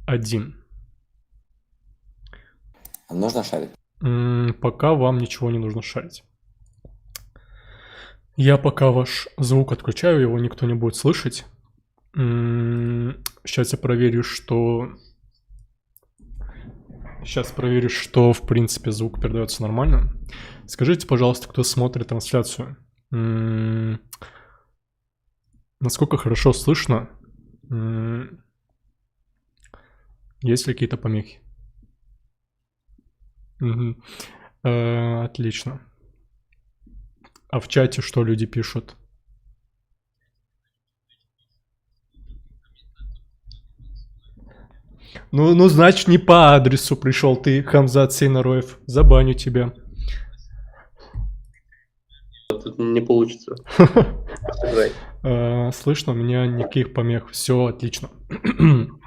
1. Нужно шарить? Пока вам ничего не нужно шарить. Я пока ваш звук отключаю, его никто не будет слышать. Сейчас я проверю, что... Сейчас проверю, что в принципе звук передается нормально. Скажите, пожалуйста, кто смотрит трансляцию, насколько хорошо слышно? Есть ли какие-то помехи? Отлично. А в чате что люди пишут? Ну, значит, не по адресу пришел ты, Хамзат Сейнароев. Забаню тебя. Тут не получится. Слышно, у меня никаких помех. Все отлично.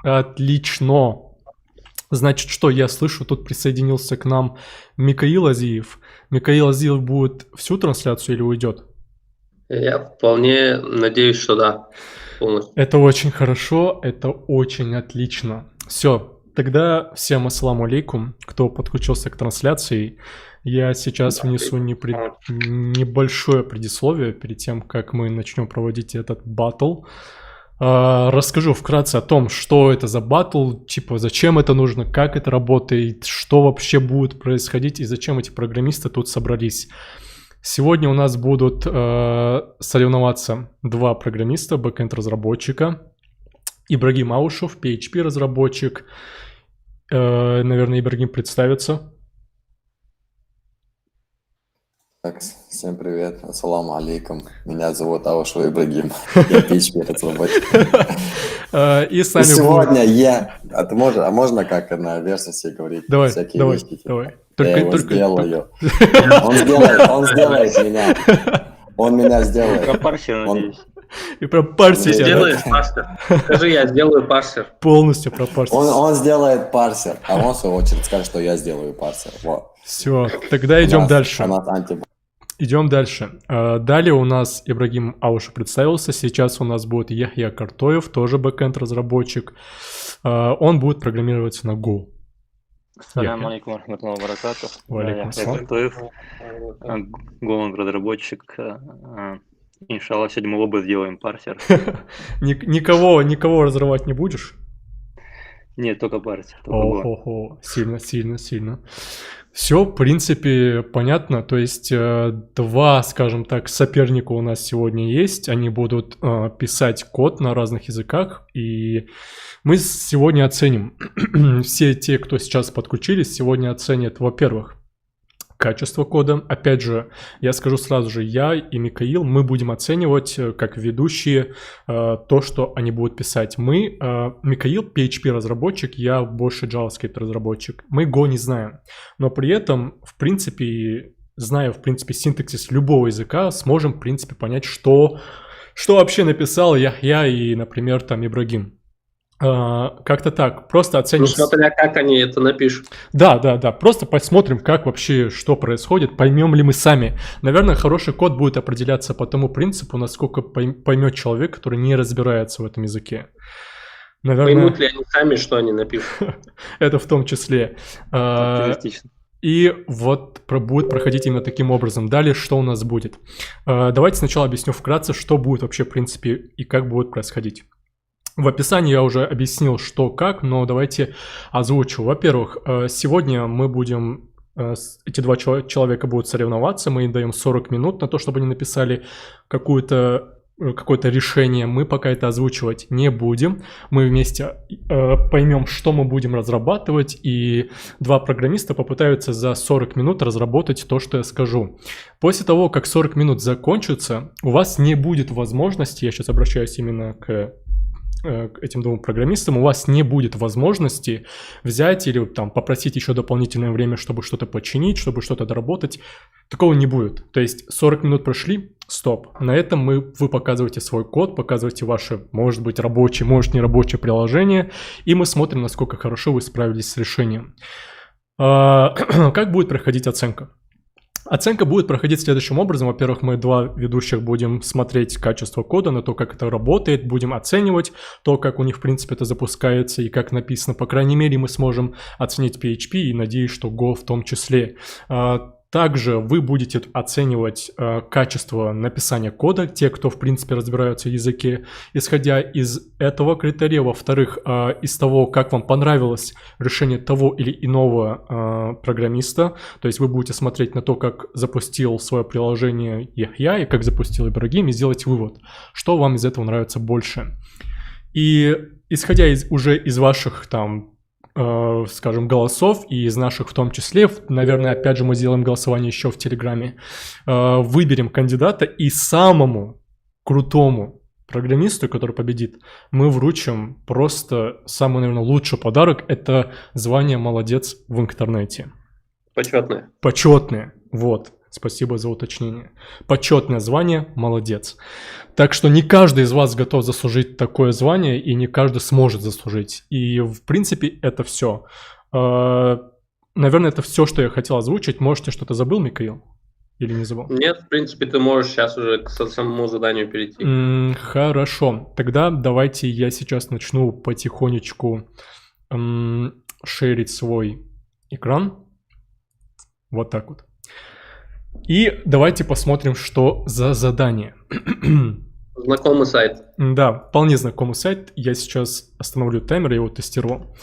Отлично. Значит, что я слышу, тут присоединился к нам Микаил Азиев. Микаил Азиев будет всю трансляцию или уйдет? Я вполне надеюсь, что да. Полностью. Это очень хорошо, это очень отлично. Все, тогда всем ассаламу алейкум, кто подключился к трансляции. Я сейчас внесу небольшое предисловие перед тем, как мы начнем проводить этот батл. Расскажу вкратце о том, что это за батл, типа зачем это нужно, как это работает, что вообще будет происходить и зачем эти программисты тут собрались. Сегодня у нас будут соревноваться два программиста, бэкэнд-разработчика. Ибрагим Аушев, PHP-разработчик. Наверное, Ибрагим представится. Так, всем привет, ассаламу алейкум. Меня зовут Аушев Ибрагим. Я PHP-разработчик. И с нами сегодня я... А можно как на версии говорить? Давай, всякие давай, вещи? давай. Я его сделаю. Он сделает меня. Он меня сделает. Про парсер, надеюсь. И про парсер. Сделаешь парсер. Скажи, я сделаю парсер. Полностью про парсер. Он сделает парсер, а он в свою очередь скажет, что я сделаю парсер. Вот. Все, тогда идем дальше. У нас Идем дальше. Далее у нас Ибрагим Аушев представился. Сейчас у нас будет Яхья Картоев, тоже бэкэнд-разработчик. Он будет программировать на Go. Ассаляму алейкум рахматуллахи ва баракатух. Валейкум ассалам. Картоев, Go-разработчик. Иншаллах, сегодня мы оба сделаем парсер. Никого разрывать не будешь? Нет, только парсер. Ого, сильно. Все, в принципе, понятно. То есть два, скажем так, соперника у нас сегодня есть. Они будут писать код на разных языках. И мы сегодня оценим. Все те, кто сейчас подключились, сегодня оценят, во-первых, качество кода. Опять же, я скажу сразу же, я и Микаил, мы будем оценивать как ведущие то, что они будут писать. Микаил PHP-разработчик, я больше JavaScript-разработчик. Мы Go не знаем, но при этом, в принципе, зная, синтаксис любого языка, сможем, в принципе, понять, что вообще написал Яхья и, например, там Ибрагим. Как-то так, просто оценим. Ну, смотря как они это напишут. Да, просто посмотрим, как вообще, что происходит, поймем ли мы сами. Наверное, хороший код будет определяться по тому принципу, насколько поймет человек, который не разбирается в этом языке. Наверное, поймут ли они сами, что они напишут? Это в том числе. И вот будет проходить именно таким образом. Далее что у нас будет? Давайте сначала объясню вкратце, что будет вообще, в принципе, и как будет происходить. В описании я уже объяснил, что как, но давайте озвучу. Во-первых, сегодня мы будем, эти два человека будут соревноваться, мы им даем 40 минут на то, чтобы они написали какое-то решение. Мы пока это озвучивать не будем. Мы вместе поймем, что мы будем разрабатывать, и два программиста попытаются за 40 минут разработать то, что я скажу. После того, как 40 минут закончатся, у вас не будет возможности, я сейчас обращаюсь именно к этим двум программистам, у вас не будет возможности взять или там попросить еще дополнительное время, чтобы что-то починить, чтобы что-то доработать. Такого не будет. То есть 40 минут прошли, стоп. На этом вы показываете свой код, показываете ваше, может быть, рабочее, может, не рабочее приложение, и мы смотрим, насколько хорошо вы справились с решением. Как будет проходить оценка? Оценка будет проходить следующим образом. Во-первых, мы 2 ведущих будем смотреть качество кода, на то, как это работает, будем оценивать то, как у них, в принципе, это запускается и как написано. По крайней мере, мы сможем оценить PHP и надеюсь, что Go в том числе. Также вы будете оценивать качество написания кода, те, кто, в принципе, разбираются в языке, исходя из этого критерия. Во-вторых, из того, как вам понравилось решение того или иного программиста. То есть вы будете смотреть на то, как запустил свое приложение Яхья и как запустил Ибрагим, и сделать вывод, что вам из этого нравится больше. И исходя уже из ваших там, скажем, голосов и из наших в том числе, наверное, опять же мы сделаем голосование еще в Телеграме, выберем кандидата и самому крутому программисту, который победит, мы вручим просто самый, наверное, лучший подарок. Это звание «Молодец» в интернете. Почетное. Почетное, вот. Спасибо за уточнение. Почетное звание «Молодец». Так что не каждый из вас готов заслужить такое звание, и не каждый сможет заслужить. И, в принципе, это все. Наверное, это все, что я хотел озвучить. Может, я что-то забыл, Михаил? Или не забыл? Нет, в принципе, ты можешь сейчас уже к самому заданию перейти. Хорошо. Тогда давайте я сейчас начну потихонечку шерить свой экран. Вот так вот. И давайте посмотрим, что за задание. Знакомый сайт. Да, вполне знакомый сайт. Я сейчас остановлю таймер, я его тестировал.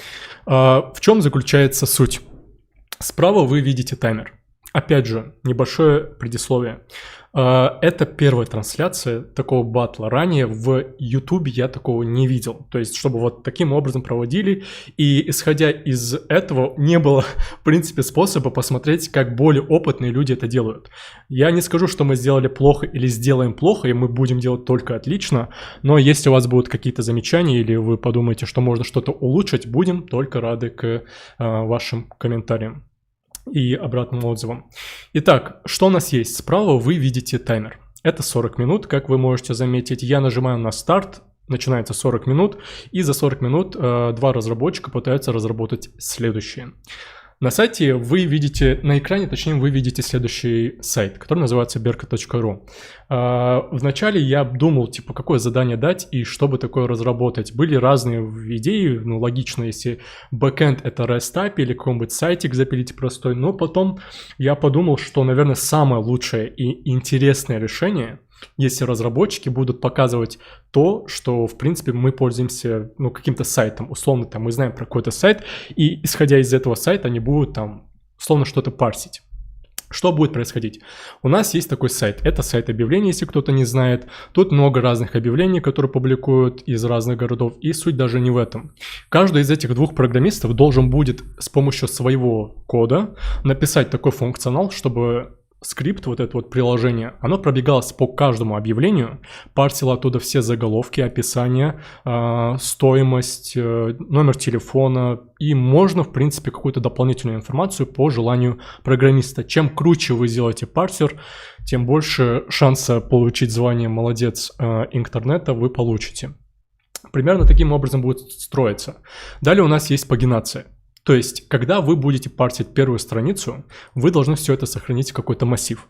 В чем заключается суть? Справа вы видите таймер. Опять же, небольшое предисловие. Это первая трансляция такого батла. Ранее в YouTube я такого не видел. То есть, чтобы вот таким образом проводили. И исходя из этого, не было, в принципе, способа посмотреть, как более опытные люди это делают. Я не скажу, что мы сделали плохо или сделаем плохо, и мы будем делать только отлично. Но если у вас будут какие-то замечания, или вы подумаете, что можно что-то улучшить, будем только рады к вашим комментариям и обратным отзывам. Итак, что у нас есть? Справа вы видите таймер. Это 40 минут, как вы можете заметить. Я нажимаю на старт, начинается 40 минут, и за 40 минут 2 разработчика пытаются разработать следующее. На сайте вы видите, на экране, точнее, вы видите следующий сайт, который называется berka.ru. Вначале я думал, типа, какое задание дать и чтобы такое разработать. Были разные идеи, ну, логично, если бэкэнд это REST API или какой-нибудь сайтик запилить простой, но потом я подумал, что, наверное, самое лучшее и интересное решение, если разработчики будут показывать то, что, в принципе, мы пользуемся, ну, каким-то сайтом. Условно, там, мы знаем про какой-то сайт, и, исходя из этого сайта, они будут там, условно, что-то парсить. Что будет происходить? У нас есть такой сайт. Это сайт объявлений, если кто-то не знает. Тут много разных объявлений, которые публикуют из разных городов. И суть даже не в этом. Каждый из этих 2 программистов должен будет с помощью своего кода написать такой функционал, чтобы скрипт, вот это вот приложение, оно пробегалось по каждому объявлению, парсило оттуда все заголовки, описание, стоимость, номер телефона, и можно, в принципе, какую-то дополнительную информацию по желанию программиста. Чем круче вы сделаете парсер, тем больше шанса получить звание «Молодец» интернета вы получите. Примерно таким образом будет строиться. Далее у нас есть пагинация. То есть, когда вы будете парсить первую страницу, вы должны все это сохранить в какой-то массив.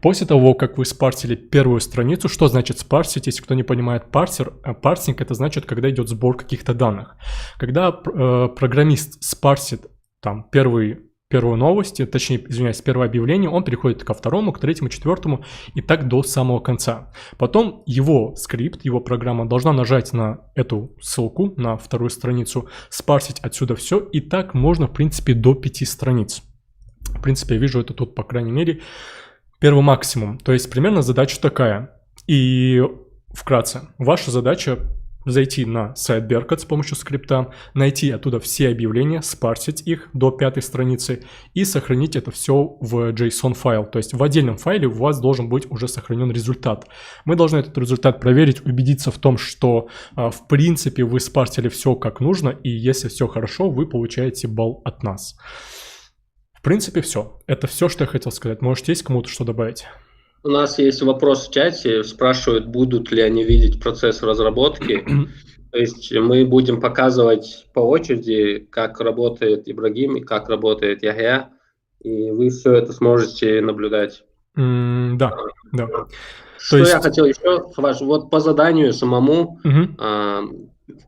После того, как вы спарсили первую страницу, что значит спарсить, если кто не понимает парсинг, это значит, когда идет сбор каких-то данных. Когда программист спарсит там первую новость, точнее, извиняюсь, первое объявление, он переходит ко второму, к третьему, четвертому и так до самого конца. Потом его скрипт, его программа должна нажать на эту ссылку, на вторую страницу, спарсить отсюда все, и так можно, в принципе, до 5 страниц. В принципе, я вижу это тут, по крайней мере, первый максимум. То есть, примерно задача такая. И вкратце, ваша задача зайти на сайт Berka с помощью скрипта, найти оттуда все объявления, спарсить их до 5 страницы и сохранить это все в JSON файл. То есть в отдельном файле у вас должен быть уже сохранен результат. Мы должны этот результат проверить, убедиться в том, что в принципе вы спарсили все как нужно, и если все хорошо, вы получаете балл от нас. В принципе, все. Это все, что я хотел сказать. Может, есть кому-то что добавить? У нас есть вопрос в чате, спрашивают, будут ли они видеть процесс разработки. То есть мы будем показывать по очереди, как работает Ибрагим и как работает Яхья. и вы все это сможете наблюдать. Да. Что есть- я хотел еще, Хаваш, вот по заданию самому,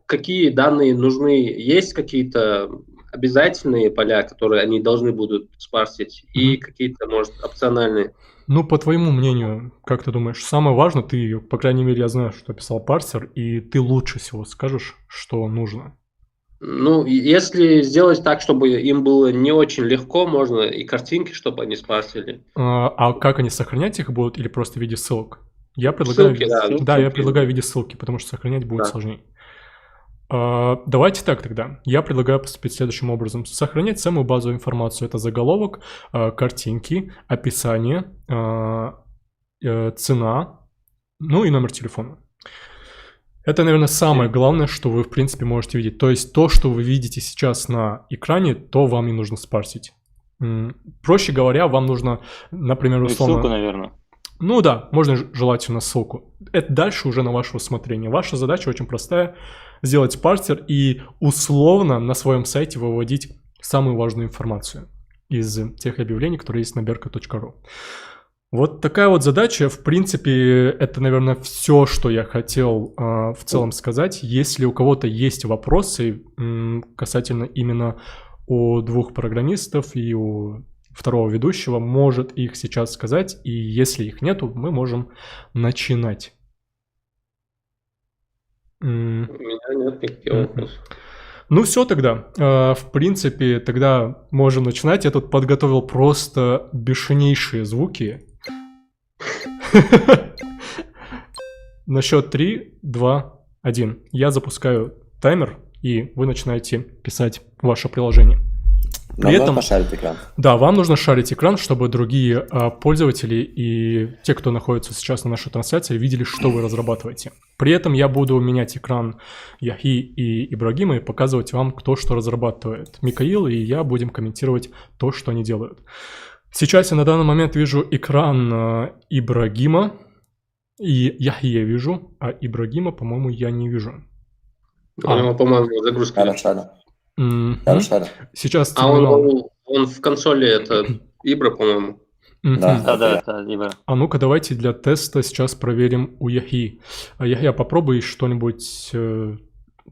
какие данные нужны? Есть какие-то обязательные поля, которые они должны будут спарсить, и какие-то, может, опциональные? Ну, по твоему мнению, как ты думаешь, самое важное, ты, по крайней мере, я знаю, что писал парсер, и ты лучше всего скажешь, что нужно. Ну, если сделать так, чтобы им было не очень легко, можно и картинки, чтобы они спарсили. А как они сохранять их будут или просто в виде ссылок? Я предлагаю... Ссылки, да. Да, я ссылки. предлагаю в виде ссылки, потому что сохранять будет Да. сложнее. Давайте так тогда. Я предлагаю поступить следующим образом. Сохранять самую базовую информацию. Это заголовок, картинки, описание, цена, ну и номер телефона. Это, наверное, самое главное, что вы, в принципе, можете видеть. То есть то, что вы видите сейчас на экране, то вам и нужно спарсить. Проще говоря, вам нужно, например, Ну и условно... ссылку, наверное. Ну да, можно желательно ссылку. Это дальше уже на ваше усмотрение. Ваша задача очень простая. Сделать парсер и условно на своем сайте выводить самую важную информацию из тех объявлений, которые есть на berka.ru. Вот такая вот задача. В принципе, это, наверное, все, что я хотел в целом сказать. Если у кого-то есть вопросы касательно именно у двух программистов и у второго ведущего, может их сейчас сказать. И если их нету, мы можем начинать. У меня нет никаких вопросов. Ну все тогда. В принципе, тогда можем начинать. Я тут подготовил просто бешенейшие звуки. На счет 3, 2, 1. Я запускаю таймер, и вы начинаете писать ваше приложение. При этом, пошарить экран. Да, вам нужно шарить экран, чтобы другие пользователи и те, кто находится сейчас на нашей трансляции, видели, что вы разрабатываете. При этом я буду менять экран Яхи и Ибрагима и показывать вам, кто что разрабатывает. Микаил и я будем комментировать то, что они делают. Сейчас я на данный момент вижу экран Ибрагима, и Яхи я вижу, а Ибрагима, по-моему, я не вижу. У него, по-моему, загрузка. Хорошо. Сейчас он в консоли, это Ибра, по-моему. Да, это Ибра. А ну-ка, давайте для теста сейчас проверим у Яхи. Яхи, попробуй что-нибудь,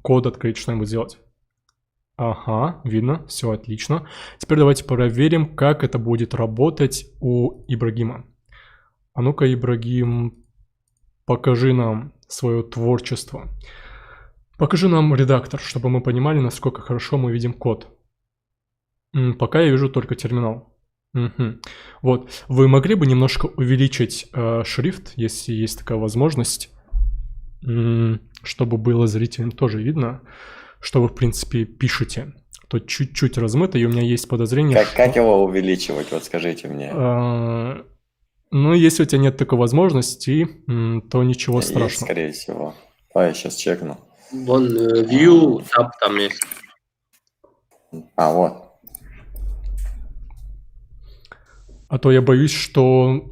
код открыть, что-нибудь сделать. Ага, видно, все отлично. Теперь давайте проверим, как это будет работать у Ибрагима. А ну-ка, Ибрагим, покажи нам свое творчество. Покажи нам редактор, чтобы мы понимали, насколько хорошо мы видим код. Пока я вижу только терминал. Вот, вы могли бы немножко увеличить шрифт, если есть такая возможность, чтобы было зрителям тоже видно, что вы, в принципе, пишете. То чуть-чуть размыто, и у меня есть подозрение, как его увеличивать, вот скажите мне. Ну, если у тебя нет такой возможности, то ничего страшного. Есть, скорее всего. Я сейчас чекну. Вон View, Tab там есть. Вот. А то я боюсь, что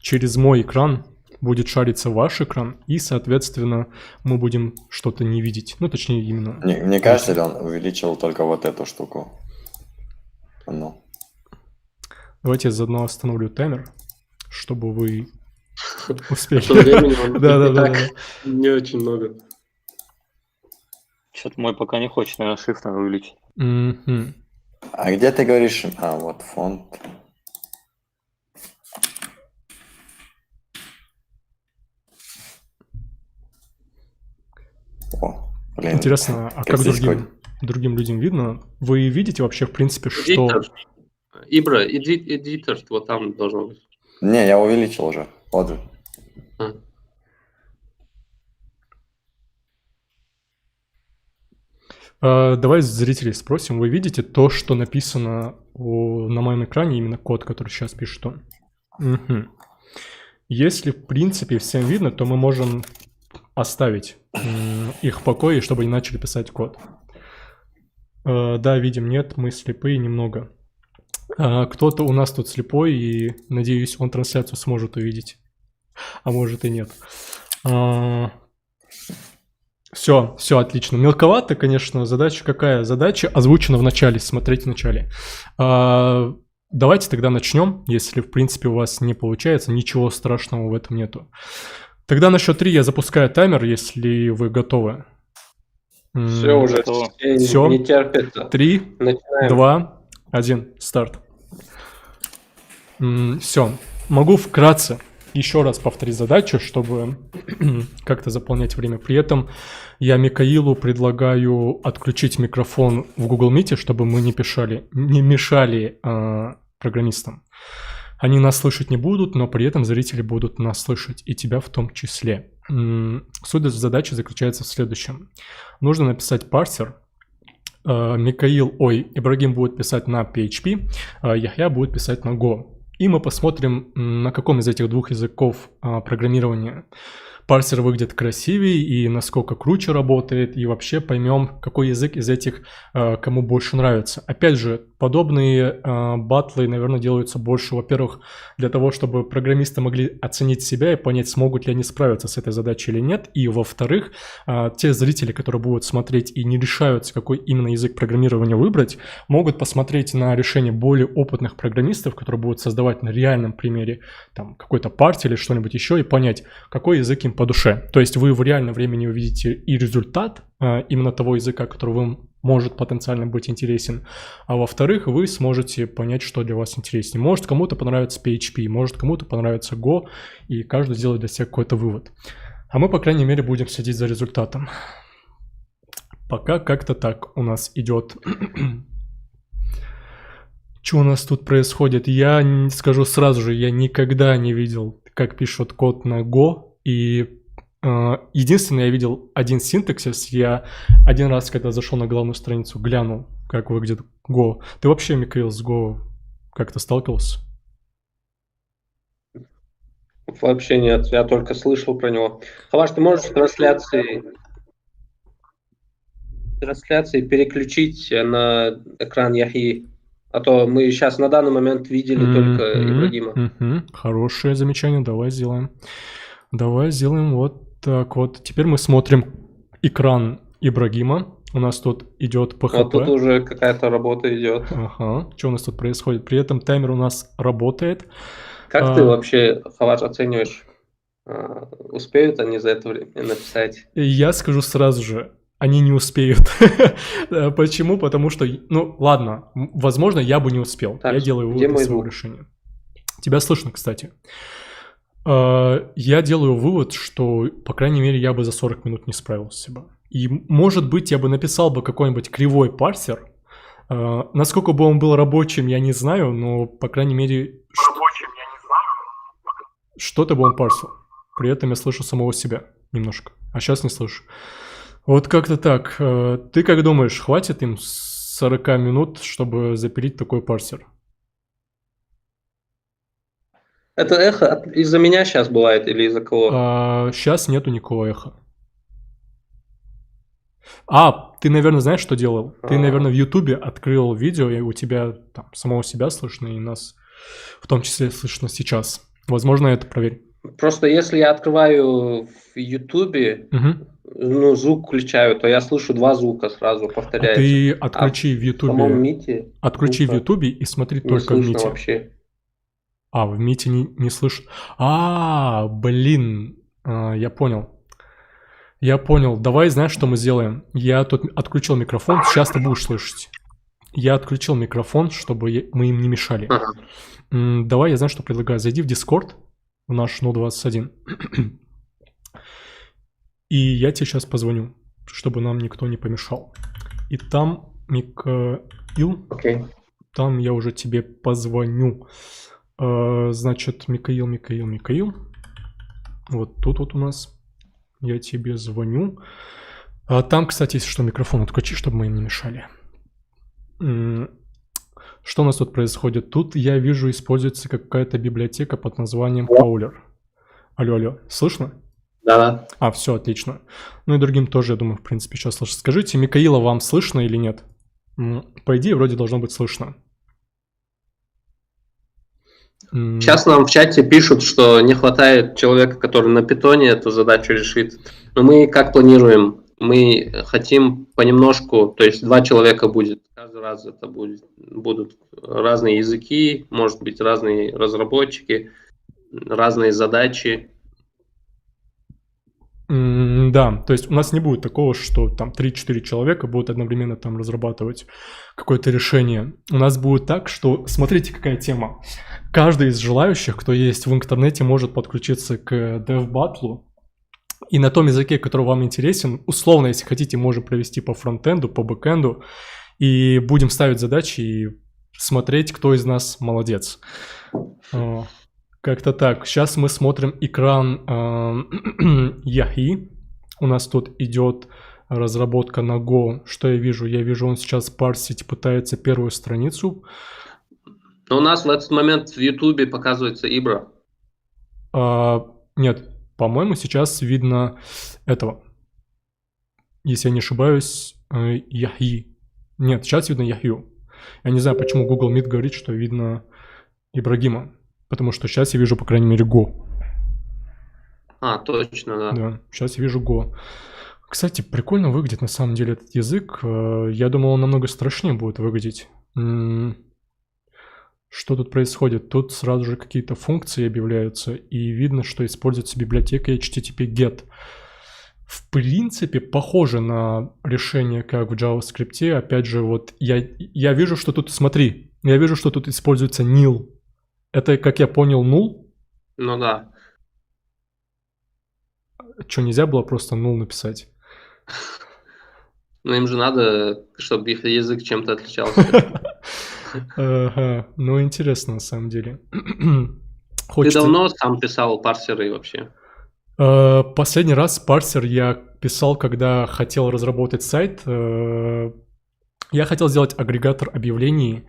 через мой экран будет шариться ваш экран, и, соответственно, мы будем что-то не видеть. Ну, точнее, именно... Мне кажется, ли он увеличил только вот эту штуку? Ну. Давайте я заодно остановлю таймер, чтобы вы успели. Да. Не очень много. Что-то мой пока не хочет, наверное, шрифт надо увеличить. А где ты говоришь? Вот фонд. Блин. Интересно, а как другим людям видно? Вы видите вообще, в принципе, что... Ибра, эдитор, вот там должно быть. Не, я увеличил уже. Вот же. Давай зрителей спросим, вы видите то, что написано на моем экране, именно код, который сейчас пишет он? Если, в принципе, всем видно, то мы можем оставить их в покое, чтобы они начали писать код. Да, видим, нет, мы слепые немного. Кто-то у нас тут слепой, и, надеюсь, он трансляцию сможет увидеть. А может и нет. Все, отлично. Мелковато, конечно. Задача какая? Задача озвучена в начале, смотрите в начале. Давайте тогда начнем. Если, в принципе, у вас не получается, ничего страшного в этом нету. Тогда на счет 3 я запускаю таймер, если вы готовы. Все уже. Все. Не терпится. 3, Начинаем. 2, 1, старт. Все. Могу вкратце еще раз повторить задачу, чтобы как-то заполнять время. При этом я Микаилу предлагаю отключить микрофон в Google Meet, чтобы мы не мешали программистам. Они нас слышать не будут, но при этом зрители будут нас слышать, и тебя в том числе. Суть задачи заключается в следующем. Нужно написать парсер. Ибрагим будет писать на PHP, Яхья будет писать на Go. И мы посмотрим, на каком из этих двух языков программирования парсер выглядит красивее и насколько круче работает, и вообще поймем, какой язык из этих кому больше нравится. Опять же, подобные баттлы, наверное, делаются больше, во-первых, для того, чтобы программисты могли оценить себя и понять, смогут ли они справиться с этой задачей или нет, и, во-вторых, те зрители, которые будут смотреть и не решаются, какой именно язык программирования выбрать, могут посмотреть на решение более опытных программистов, которые будут создавать на реальном примере там какой-то партии или что-нибудь еще, и понять, какой язык им по душе. То есть вы в реальном времени увидите и результат именно того языка, который вам может потенциально быть интересен, а во-вторых, вы сможете понять, что для вас интереснее. Может кому-то понравится PHP, может кому-то понравится Go, и каждый сделает для себя какой-то вывод. А мы, по крайней мере, будем следить за результатом. Пока как-то так у нас идет. Что у нас тут происходит? Я скажу сразу же, я никогда не видел, как пишут код на Go, и единственное, я видел один синтаксис. Я один раз, когда зашел на главную страницу, глянул, как выглядит Go. Ты вообще, Микаил, с Go как-то сталкивался? Вообще нет, я только слышал про него. Хаваш, ты можешь трансляции переключить на экран Яхьи? А то мы сейчас на данный момент видели только Ибрагима. Хорошее замечание, давай сделаем. Давай сделаем вот так вот. Теперь мы смотрим экран Ибрагима. У нас тут идет PHP. Вот тут уже какая-то работа идет. Ага. Что у нас тут происходит? При этом таймер у нас работает. Как ты вообще, Хаваш, оцениваешь? Успеют они за это время написать? Я скажу сразу же, они не успеют. Почему? Потому что, ну ладно, возможно, я бы не успел. Так, я делаю вывод из своего решения. Тебя слышно, кстати. Я делаю вывод, что, по крайней мере, я бы за 40 минут не справился бы. И, может быть, я бы написал бы какой-нибудь кривой парсер. Насколько бы он был рабочим, я не знаю, но, по крайней мере, что-то бы он парсил. При этом я слышу самого себя немножко, а сейчас не слышу. Вот как-то так. Ты как думаешь, хватит им 40 минут, чтобы запилить такой парсер? Это эхо из-за меня сейчас бывает или из-за кого? Сейчас нету никакого эха. Ты, наверное, знаешь, что делал? Ты, наверное, в Ютубе открыл видео, и у тебя там самого себя слышно, и нас в том числе слышно сейчас. Возможно, это проверь. Просто если я открываю в Ютубе, звук включаю, то я слышу два звука сразу, повторяется. Ты отключи в Ютубе. Отключи в Ютубе и смотри только в Мите. Вообще. В Мите не слышно. Блин. Я понял. Давай, знаешь, что мы сделаем? Я тут отключил микрофон, сейчас ты будешь слышать. Я отключил микрофон, чтобы мы им не мешали. Давай, я знаю, что предлагаю. Зайди в Discord, в наш No21. И я тебе сейчас позвоню, чтобы нам никто не помешал. И там, Микаил, там я уже тебе позвоню. Значит, Микаил. Вот тут вот у нас. Я тебе звоню. Там, кстати, если что, микрофон отключи, чтобы мы им не мешали. Что у нас тут происходит? Тут я вижу, используется какая-то библиотека под названием Powler. Алло, слышно? Да. Все, отлично. Ну и другим тоже, я думаю, в принципе, сейчас слышно. Скажите, Микаила вам слышно или нет? По идее, вроде должно быть слышно. Сейчас нам в чате пишут, что не хватает человека, который на питоне эту задачу решит. Но мы как планируем? мы хотим понемножку, то есть 2 человека будет, каждый раз это будут разные языки, может быть, разные разработчики, разные задачи. Да, то есть у нас не будет такого, что там 3-4 человека будут одновременно там разрабатывать какое-то решение. У нас будет так, что, смотрите, какая тема. Каждый из желающих, кто есть в интернете, может подключиться к DevBattle, и на том языке, который вам интересен, условно, если хотите, можем провести по фронтенду, по бэкенду, и будем ставить задачи и смотреть, кто из нас молодец. Как-то так. Сейчас мы смотрим экран Яхи. У нас тут идет разработка на Go. Что я вижу? Я вижу, он сейчас парсить пытается первую страницу. Но у нас в этот момент в Ютубе показывается Ибра. Нет, по-моему, сейчас видно этого. Если я не ошибаюсь, Яхи. Нет, сейчас видно Яхью. Я не знаю, почему Google Meet говорит, что видно Ибрагима. Потому что сейчас я вижу, по крайней мере, Go. Точно, да. Да, сейчас я вижу Go. Кстати, прикольно выглядит на самом деле этот язык. Я думал, он намного страшнее будет выглядеть. Что тут происходит? Тут сразу же какие-то функции объявляются, и видно, что используется библиотека HTTP-GET. В принципе, похоже на решение, как в JavaScript. Опять же, вот я вижу, что тут, смотри, я вижу, что тут используется nil. Это, как я понял, null? Ну да. Что, нельзя было просто null написать? Ну им же надо, чтобы их язык чем-то отличался. Ага, ну интересно на самом деле. Ты давно сам писал парсеры вообще? Последний раз парсер я писал, когда хотел разработать сайт. Я хотел сделать агрегатор объявлений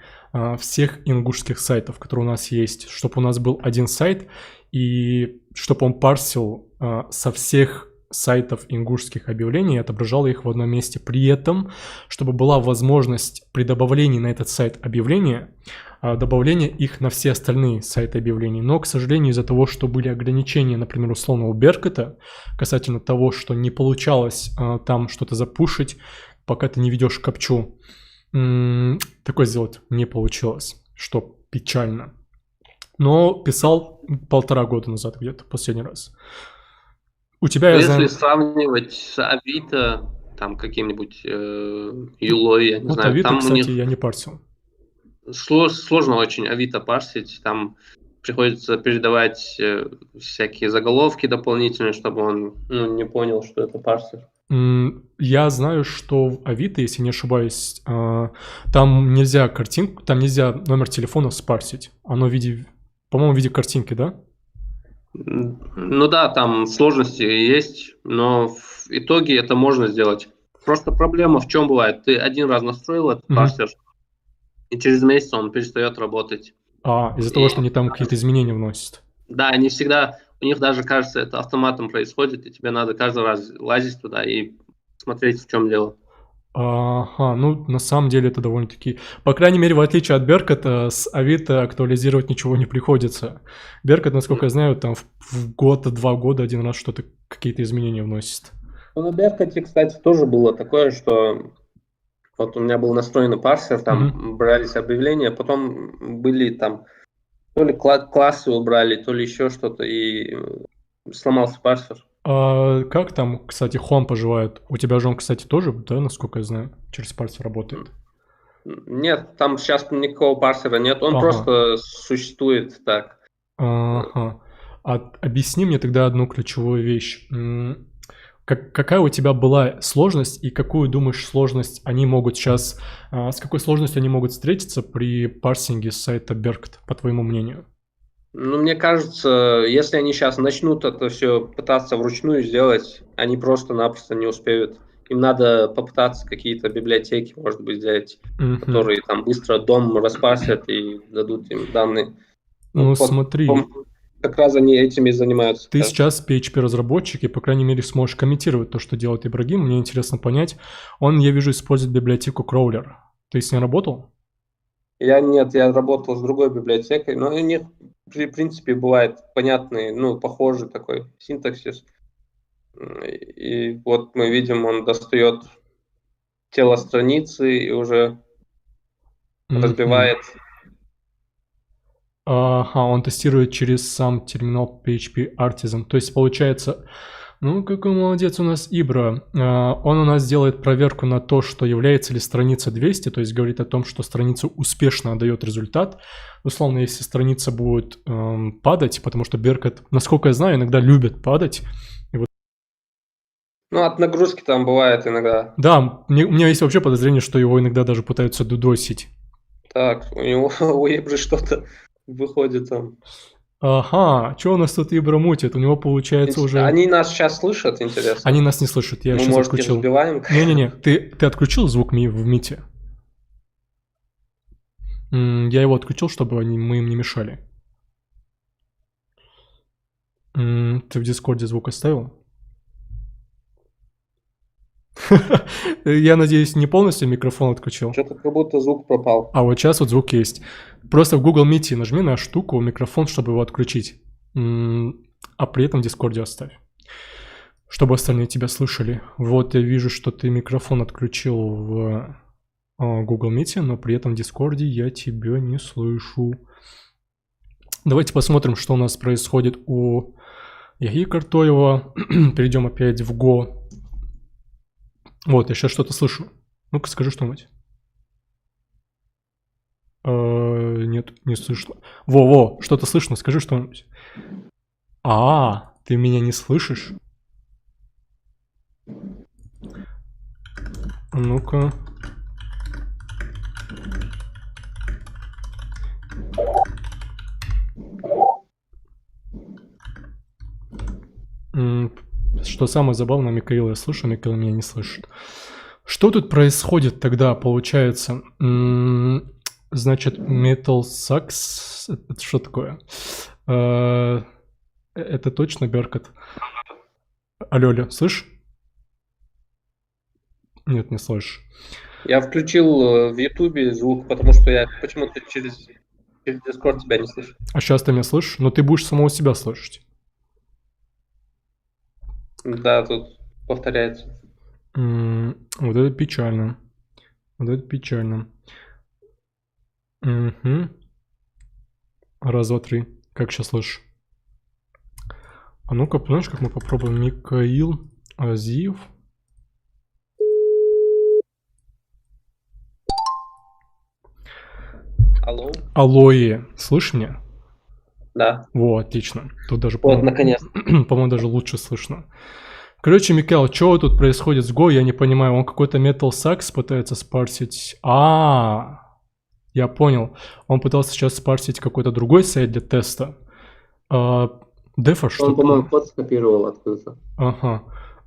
всех ингушских сайтов, которые у нас есть, чтобы у нас был один сайт, и чтобы он парсил со всех сайтов ингушских объявлений и отображал их в одном месте. При этом, чтобы была возможность при добавлении на этот сайт объявления, добавления их на все остальные сайты объявлений. Но, к сожалению, из-за того, что были ограничения, например, условно у Беркута, касательно того, что не получалось там что-то запушить, пока ты не ведешь капчу, такое сделать не получилось, что печально. Но писал 1,5 года назад где-то, последний раз. У тебя, я знаю... Если сравнивать с Авито, там каким-нибудь Юлой, я не вот знаю. Авито, там кстати, у них я не парсил. Сложно очень Авито парсить, там приходится передавать всякие заголовки дополнительные, чтобы он не понял, что это парсер. Я знаю, что в Авито, если не ошибаюсь, там нельзя картинку, там нельзя номер телефона спарсить. Оно в виде, по-моему, в виде картинки, да? Ну да, там сложности есть, но в итоге это можно сделать. Просто проблема в чем бывает? Ты один раз настроил этот парсер, и через месяц он перестает работать. Из-за того, что они там какие-то изменения вносят. Да, они всегда, у них даже, кажется, это автоматом происходит, и тебе надо каждый раз лазить туда и смотреть, в чем дело. Ага, ну на самом деле это довольно-таки... По крайней мере, в отличие от Беркута, с Авито актуализировать ничего не приходится. Беркут, насколько я знаю, там в год-2 года один раз что-то, какие-то изменения вносит. Ну, на Беркуте, кстати, тоже было такое, что вот у меня был настроен парсер, там брались объявления, потом были там то ли классы убрали, то ли еще что-то, и сломался парсер. Как там, кстати, Home поживает? У тебя же он, кстати, тоже, да, насколько я знаю, через парсер работает? Нет, там сейчас никакого парсера нет, он просто существует так. Ага. Объясни мне тогда одну ключевую вещь. Какая у тебя была сложность и какую, думаешь, сложность они могут сейчас... С какой сложностью они могут встретиться при парсинге сайта Berkut, по твоему мнению? Ну, мне кажется, если они сейчас начнут это все пытаться вручную сделать, они просто-напросто не успеют. Им надо попытаться какие-то библиотеки, может быть, взять, которые там быстро дом распарсят и дадут им данные. Ну, смотри. Как раз они этим и занимаются. Ты сейчас PHP-разработчик, и, по крайней мере, сможешь комментировать то, что делает Ибрагим. Мне интересно понять. Он, я вижу, использует библиотеку Crawler. Ты с ней работал? Я работал с другой библиотекой, но у них, в принципе, бывает понятный, похожий такой синтаксис. И вот мы видим, он достает тело страницы и уже разбивает. Ага, он тестирует через сам терминал PHP Artisan. То есть получается, ну какой молодец у нас Ибра. Он у нас делает проверку на то, что является ли страница 200, то есть говорит о том, что страница успешно отдает результат. Условно, если страница будет падать, потому что Беркат, насколько я знаю, иногда любит падать. Ну, от нагрузки там бывает иногда. Да, у меня есть вообще подозрение, что его иногда даже пытаются дудосить. Так, у него у Ибры что-то выходит там. Ага, что у нас тут Ибра мутит? У него получается уже... Они нас сейчас слышат, интересно? Они нас не слышат, я Мы, сейчас может, отключил. разбиваем? Не-не-не, ты отключил звук в Мите? Я его отключил, чтобы мы им не мешали. Ты в Дискорде звук оставил? Я надеюсь, не полностью микрофон отключил. Что-то как будто звук пропал. А вот сейчас вот звук есть. Просто в Google Meet нажми на штуку микрофон, чтобы его отключить. А при этом в Дискорде оставь. Чтобы остальные тебя слышали. Вот я вижу, что ты микрофон отключил в Google Meet, но при этом в Дискорде я тебя не слышу. Давайте посмотрим, что у нас происходит у Яги Картоева. Перейдем опять в Go. Вот, я сейчас что-то слышу. Ну-ка, скажи что-нибудь. Нет, не слышно. Во, что-то слышно, скажи что-нибудь. Ты меня не слышишь? Ну-ка. Что самое забавное, Михаила я слышу, Михаил меня не слышит. Что тут происходит тогда, получается? Значит, Metal Sucks... Это что такое? Это точно Беркат? Алло, слышь? Нет, не слышишь. Я включил в Ютубе звук, потому что я почему-то через Discord тебя не слышу. А сейчас ты меня слышишь? Но ты будешь самого себя слышать. Да, тут повторяется. Вот это печально. Вот это печально. Угу. Раз, два, три. Как сейчас слышишь? А ну-ка, знаешь, как мы попробуем? Михаил Азиев. Алло? Алоэ. Слышишь меня? Да. Во, отлично. Тут даже, Вот, наконец. по-моему, даже лучше слышно. Короче, Микаэл, что тут происходит с Go, я не понимаю. Он какой-то Metal Sax пытается спарсить. Я понял. Он пытался сейчас спарсить какой-то другой сайт для теста. Дефор что-то. Он, по-моему, код скопировал откуда-то. Ага.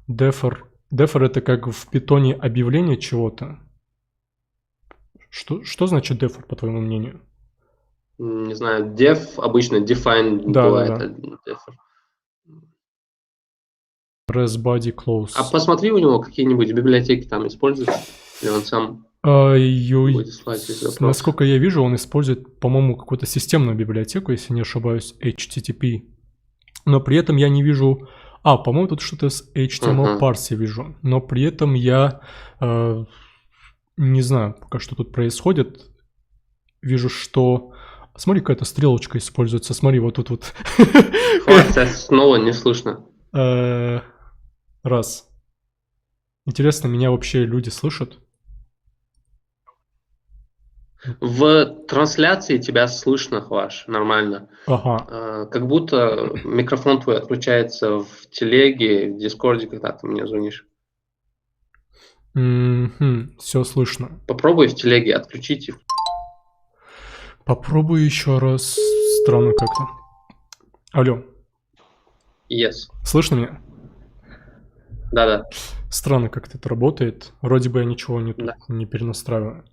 Дефор это как в питоне объявление чего-то. Что значит дефор, по твоему мнению? Не знаю, def обычно define Да, бывает. да. Def. Press body close. А посмотри, у него какие-нибудь библиотеки там используют, или он сам будет слать эти вопросы. Насколько я вижу, он использует, по-моему, какую-то системную библиотеку, если не ошибаюсь, HTTP. Но при этом я не вижу... по-моему, тут что-то с HTML парси вижу. Но при этом я не знаю пока, что тут происходит. Вижу, что... Смотри, какая-то стрелочка используется. Смотри, вот тут вот. Хватит, снова не слышно. Раз. Интересно, меня вообще люди слышат? В трансляции тебя слышно, Хваш, нормально. Ага. Как будто микрофон твой отключается в телеге, в Дискорде, когда ты мне звонишь. Все слышно. Попробуй в телеге отключить. Попробуй еще раз. Странно как-то. Алло. Yes. Слышно меня? Да. Странно как-то это работает. Вроде бы я ничего не перенастраиваю.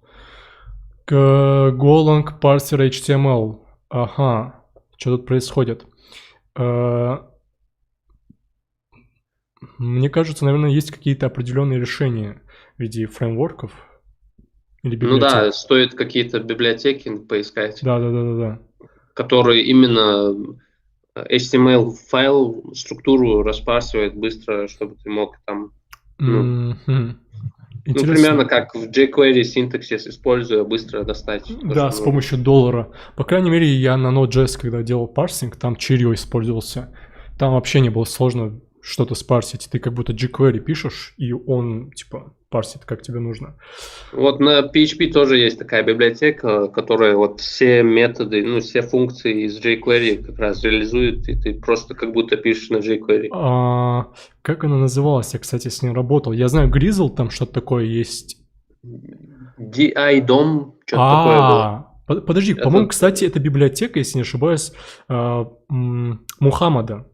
Golang parser HTML. Ага. Что тут происходит? Мне кажется, наверное, есть какие-то определенные решения в виде фреймворков или библиотек. Ну да, стоит какие-то библиотеки поискать. Да. Которые именно HTML-файл, структуру распарсивает быстро, чтобы ты мог там... примерно как в jQuery синтаксис, используя, быстро достать. Да, с помощью доллара. По крайней мере, я на Node.js, когда делал парсинг, там Cheerio использовался. Там вообще не было сложно что-то спарсить. Ты как будто jQuery пишешь, и он, типа, парсит, как тебе нужно. Вот на PHP тоже есть такая библиотека, которая вот все методы, все функции из jQuery как раз реализует, и ты просто как будто пишешь на jQuery. Как она называлась? Я, кстати, с ней работал. Я знаю, Grizzle, там что-то такое есть. DI-DOM, что-то такое было. Подожди, по-моему, кстати, это библиотека, если не ошибаюсь, Мухаммада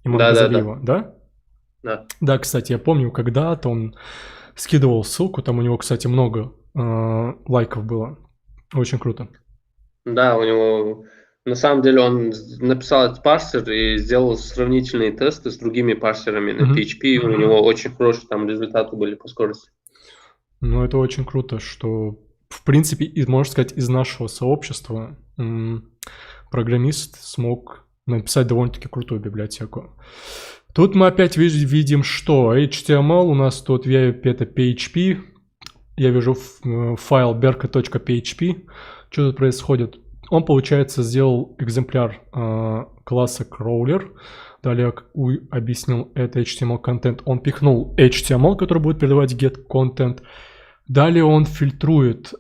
Имамгазалиева, да? Да. Да, кстати, я помню, когда-то он скидывал ссылку, там у него, кстати, много лайков было. Очень круто. Да, у него... На самом деле он написал этот парсер и сделал сравнительные тесты с другими парсерами на PHP. У него очень хорошие там результаты были по скорости. Ну, это очень круто, что, в принципе, можно сказать, из нашего сообщества программист смог написать довольно-таки крутую библиотеку. Тут мы опять видим, что HTML у нас тут VIP это PHP. Я вижу файл berka.php. Что тут происходит? Он, получается, сделал экземпляр класса crawler. Далее, как объяснил, это HTML контент. Он пихнул HTML, который будет передавать get content. Далее он фильтрует.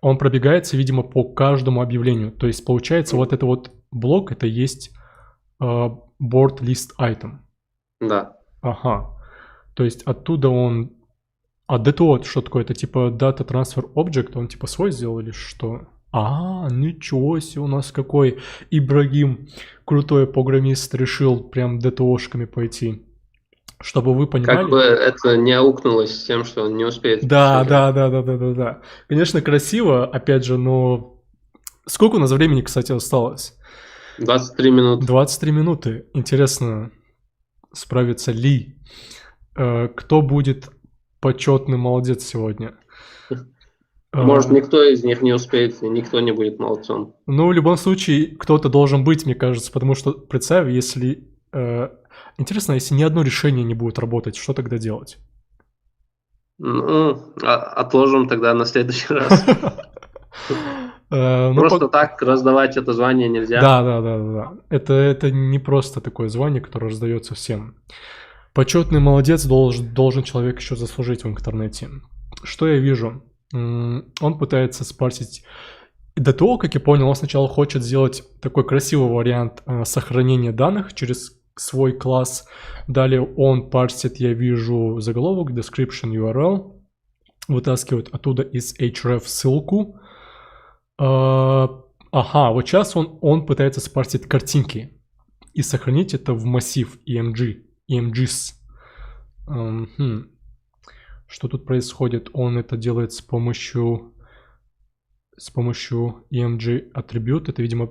Он пробегается, видимо, по каждому объявлению. То есть, получается, вот это вот блок, это есть board list item. Да. Ага. То есть, оттуда он... А DTO что такое? Это типа Data Transfer Object? Он типа свой сделал или что? Ничего себе, у нас какой Ибрагим, крутой программист, решил прям DTO-шками пойти. Чтобы вы понимали... Как бы это не аукнулось с тем, что он не успеет. Да. Конечно, красиво, опять же, но... Сколько у нас времени, кстати, осталось? 23 минуты. 23 минуты. Интересно, справится ли? Кто будет почетный молодец сегодня? Может, никто из них не успеет, и никто не будет молодцом. Ну, в любом случае, кто-то должен быть, мне кажется, потому что, представь, если... Интересно, если ни одно решение не будет работать, что тогда делать? Отложим тогда на следующий раз. Просто так раздавать это звание нельзя. Да. Это не просто такое звание, которое раздается всем. Почетный молодец должен человек еще заслужить в интернете. Что я вижу? Он пытается спарсить... До того, как я понял, он сначала хочет сделать такой красивый вариант сохранения данных через свой класс. Далее он парсит, я вижу, заголовок, description URL, вытаскивает оттуда из href ссылку. Вот сейчас он пытается спарсить картинки и сохранить это в массив EMGs. Что тут происходит? Он это делает с помощью EMG attribute. Это, видимо,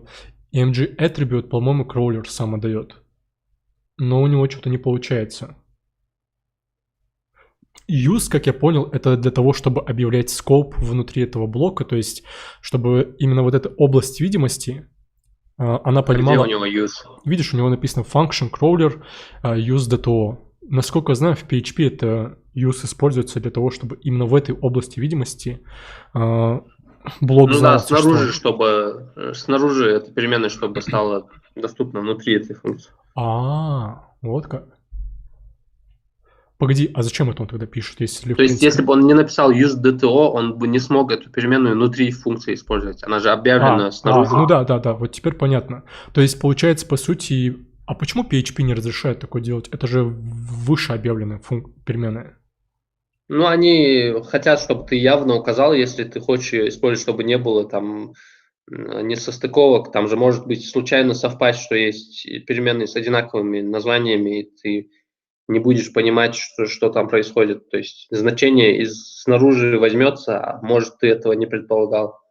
EMG attribute, по-моему, crawler сам отдает. Но у него что-то не получается. Use, как я понял, это для того, чтобы объявлять скоп внутри этого блока, то есть, чтобы именно вот эта область видимости, она понимала... Где у него use? Видишь, у него написано function crawler use DTO. Насколько я знаю, в PHP это use используется для того, чтобы именно в этой области видимости блок знал, снаружи это переменная, чтобы стало доступно внутри этой функции. Вот как. Погоди, а зачем это он тогда пишет? Если, то есть, если бы он не написал use DTO, он бы не смог эту переменную внутри функции использовать. Она же объявлена снаружи. Да, вот теперь понятно. То есть, получается, по сути... А почему PHP не разрешает такое делать? Это же выше объявленная переменная. Они хотят, чтобы ты явно указал, если ты хочешь ее использовать, чтобы не было там несостыковок. Там же может быть случайно совпасть, что есть переменные с одинаковыми названиями, и ты не будешь понимать, что там происходит. То есть значение снаружи возьмется, а может, ты этого не предполагал.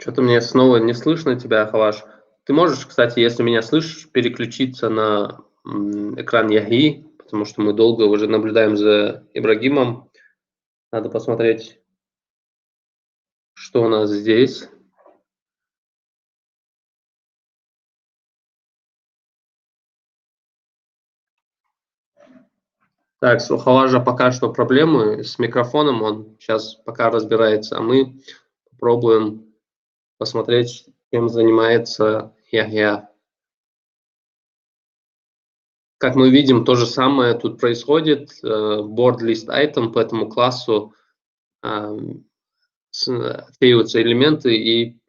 Что-то мне снова не слышно тебя, Хаваш. Ты можешь, кстати, если меня слышишь, переключиться на экран Яхи, потому что мы долго уже наблюдаем за Ибрагимом. Надо посмотреть, что у нас здесь. Так, у Хаважа пока что проблемы с микрофоном, он сейчас пока разбирается, а мы попробуем посмотреть, чем занимается Яхья. Как мы видим, то же самое тут происходит. Board list item по этому классу отсеиваются элементы, и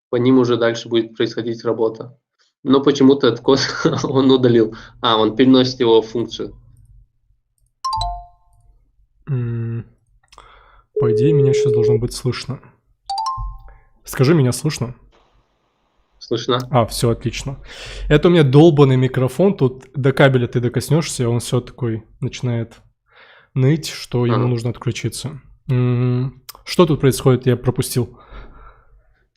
по ним уже дальше будет происходить работа. Но почему-то этот код он удалил. Он переносит его в функцию. По идее, меня сейчас должно быть слышно. Скажи, меня слышно? Слышно. Все, отлично. Это у меня долбанный микрофон, тут до кабеля ты докоснешься, он все такой начинает ныть, что ему нужно отключиться. Что тут происходит, я пропустил.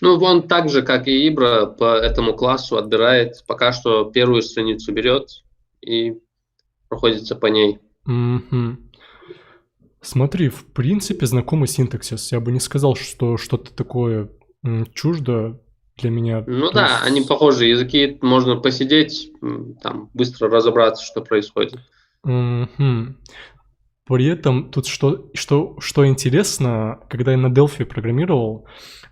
Он так же, как и Ибра, по этому классу отбирает, пока что первую страницу берет и проходится по ней. Смотри, в принципе, знакомый синтаксис. Я бы не сказал, что что-то такое чуждо для меня. Да, они похожи языки, можно посидеть, там быстро разобраться, что происходит. При этом тут что интересно, когда я на Delphi программировал,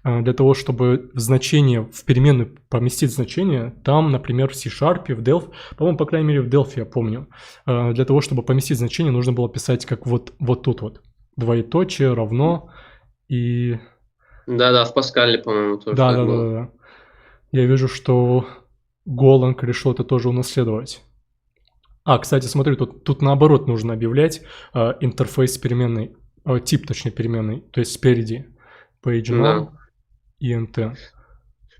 для того, чтобы значение в переменную поместить значение, там, например, в C-Sharp, в Delphi, по-моему, по крайней мере, в Delphi я помню, для того, чтобы поместить значение, нужно было писать как вот тут вот. Двоеточие, равно и... Да, в Паскале, по-моему, тоже так было. Да. Я вижу, что Golang решил это тоже унаследовать. Кстати, смотри, тут наоборот нужно объявлять интерфейс переменной, тип, точнее, переменной, то есть спереди PageName и int.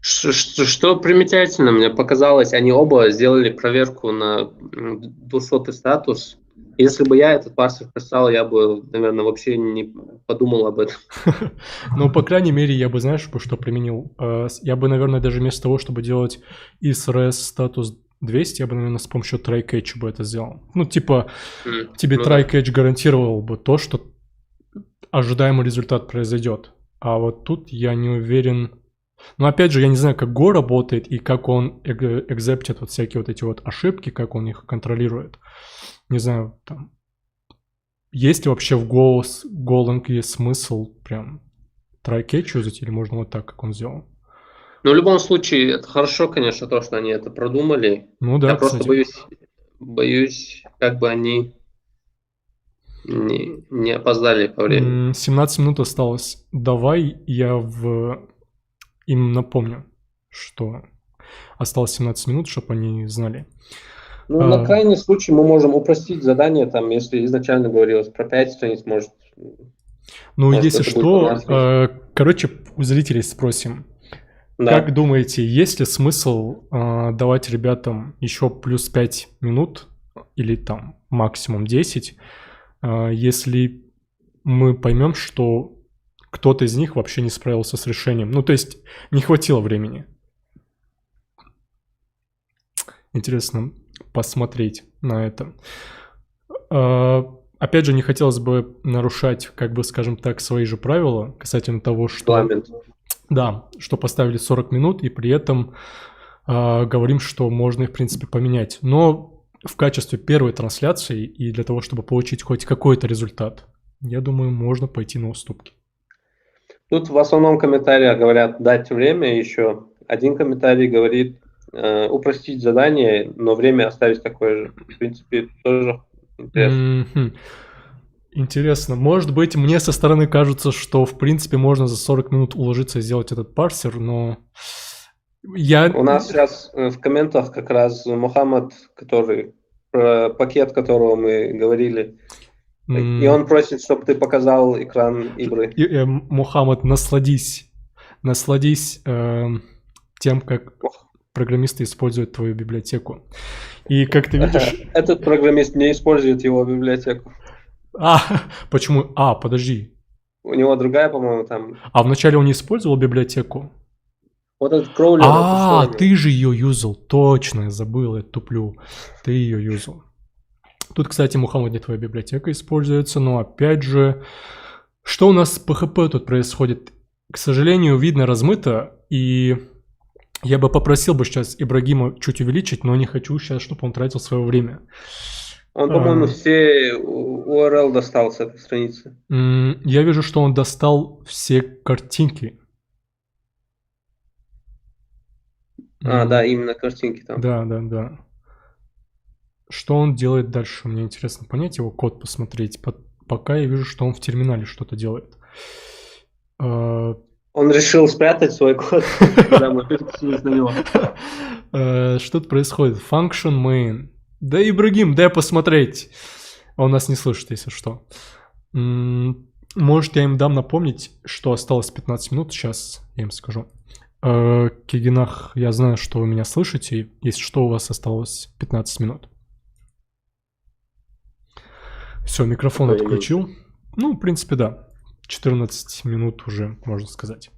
Что примечательно, мне показалось, они оба сделали проверку на 200-й статус. Если бы я этот парсер писал, я бы, наверное, вообще не подумал об этом. По крайней мере, я бы, знаешь, что применил? Я бы, наверное, даже вместо того, чтобы делать isRes статус 200, я бы, наверное, с помощью try-catch бы это сделал. Тебе try-catch гарантировал бы то, что ожидаемый результат произойдет. А вот тут я не уверен. Опять же, я не знаю, как Go работает и как он экзептит вот всякие вот эти вот ошибки, как он их контролирует. Не знаю, там, есть ли вообще в Golang есть смысл прям try-catch юзать, или можно вот так, как он сделал? В любом случае, это хорошо, конечно, то, что они это продумали. Да, я просто кстати. боюсь, как бы они не опоздали по времени. 17 минут осталось. Давай я им напомню, что осталось 17 минут, чтобы они знали. На крайний случай мы можем упростить задание, там, если изначально говорилось про 5 страниц, может... если что, у зрителей спросим. Да. Как думаете, есть ли смысл давать ребятам еще плюс 5 минут или там максимум 10, если мы поймем, что кто-то из них вообще не справился с решением? То есть не хватило времени. Интересно посмотреть на это. Опять же, не хотелось бы нарушать, скажем так, свои же правила касательно того, что... Регламент. Да, что поставили 40 минут, и при этом говорим, что можно их, в принципе, поменять. Но в качестве первой трансляции и для того, чтобы получить хоть какой-то результат, я думаю, можно пойти на уступки. Тут в основном комментариях говорят дать время еще. Один комментарий говорит упростить задание, но время оставить такое же. В принципе, тоже интересно. Интересно. Может быть, мне со стороны кажется, что, в принципе, можно за 40 минут уложиться и сделать этот парсер, но У нас сейчас в комментах как раз Мухаммад, про пакет которого мы говорили, и он просит, чтобы ты показал экран Ибры. Мухаммад, насладись тем, как программисты используют твою библиотеку. И как ты видишь... Этот программист не использует его библиотеку. Почему? Подожди. У него другая, по-моему, там... Вначале он не использовал библиотеку? Вот этот кроулер. Ты же ее юзал. Точно, я забыл, я туплю. Ты ее юзал. Тут, кстати, Мухаммад, не твоя библиотека используется, но опять же, что у нас с PHP тут происходит? К сожалению, видно размыто, и я бы попросил бы сейчас Ибрагима чуть увеличить, но не хочу сейчас, чтобы он тратил свое время. Он, по-моему, все URL достал с этой страницы. Я вижу, что он достал все картинки. Да, именно картинки там. Да. Что он делает дальше? Мне интересно понять его код, посмотреть. Пока я вижу, что он в терминале что-то делает. Он решил спрятать свой код, когда мы переключились на него. Что тут происходит? Function main. Да, Ибрагим, дай посмотреть. Он нас не слышит, если что. Может, я им дам напомнить, что осталось 15 минут. Сейчас я им скажу. Кигинах, я знаю, что вы меня слышите. Если что, у вас осталось 15 минут. Все, микрофон отключил. Ну, в принципе, да. 14 минут уже, можно сказать.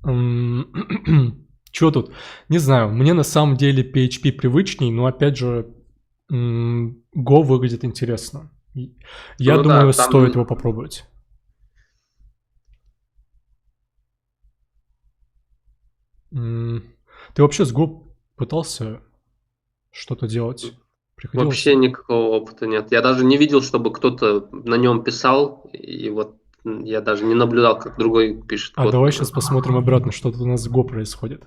Чего тут? Не знаю, мне на самом деле PHP привычней, но опять же, Go выглядит интересно. Я думаю, стоит его попробовать. Ты вообще с Go пытался что-то делать? Приходилось? Вообще никакого опыта нет. Я даже не видел, чтобы кто-то на нем писал, и вот я даже не наблюдал, как другой пишет код. Давай сейчас посмотрим обратно, что тут у нас с Go происходит.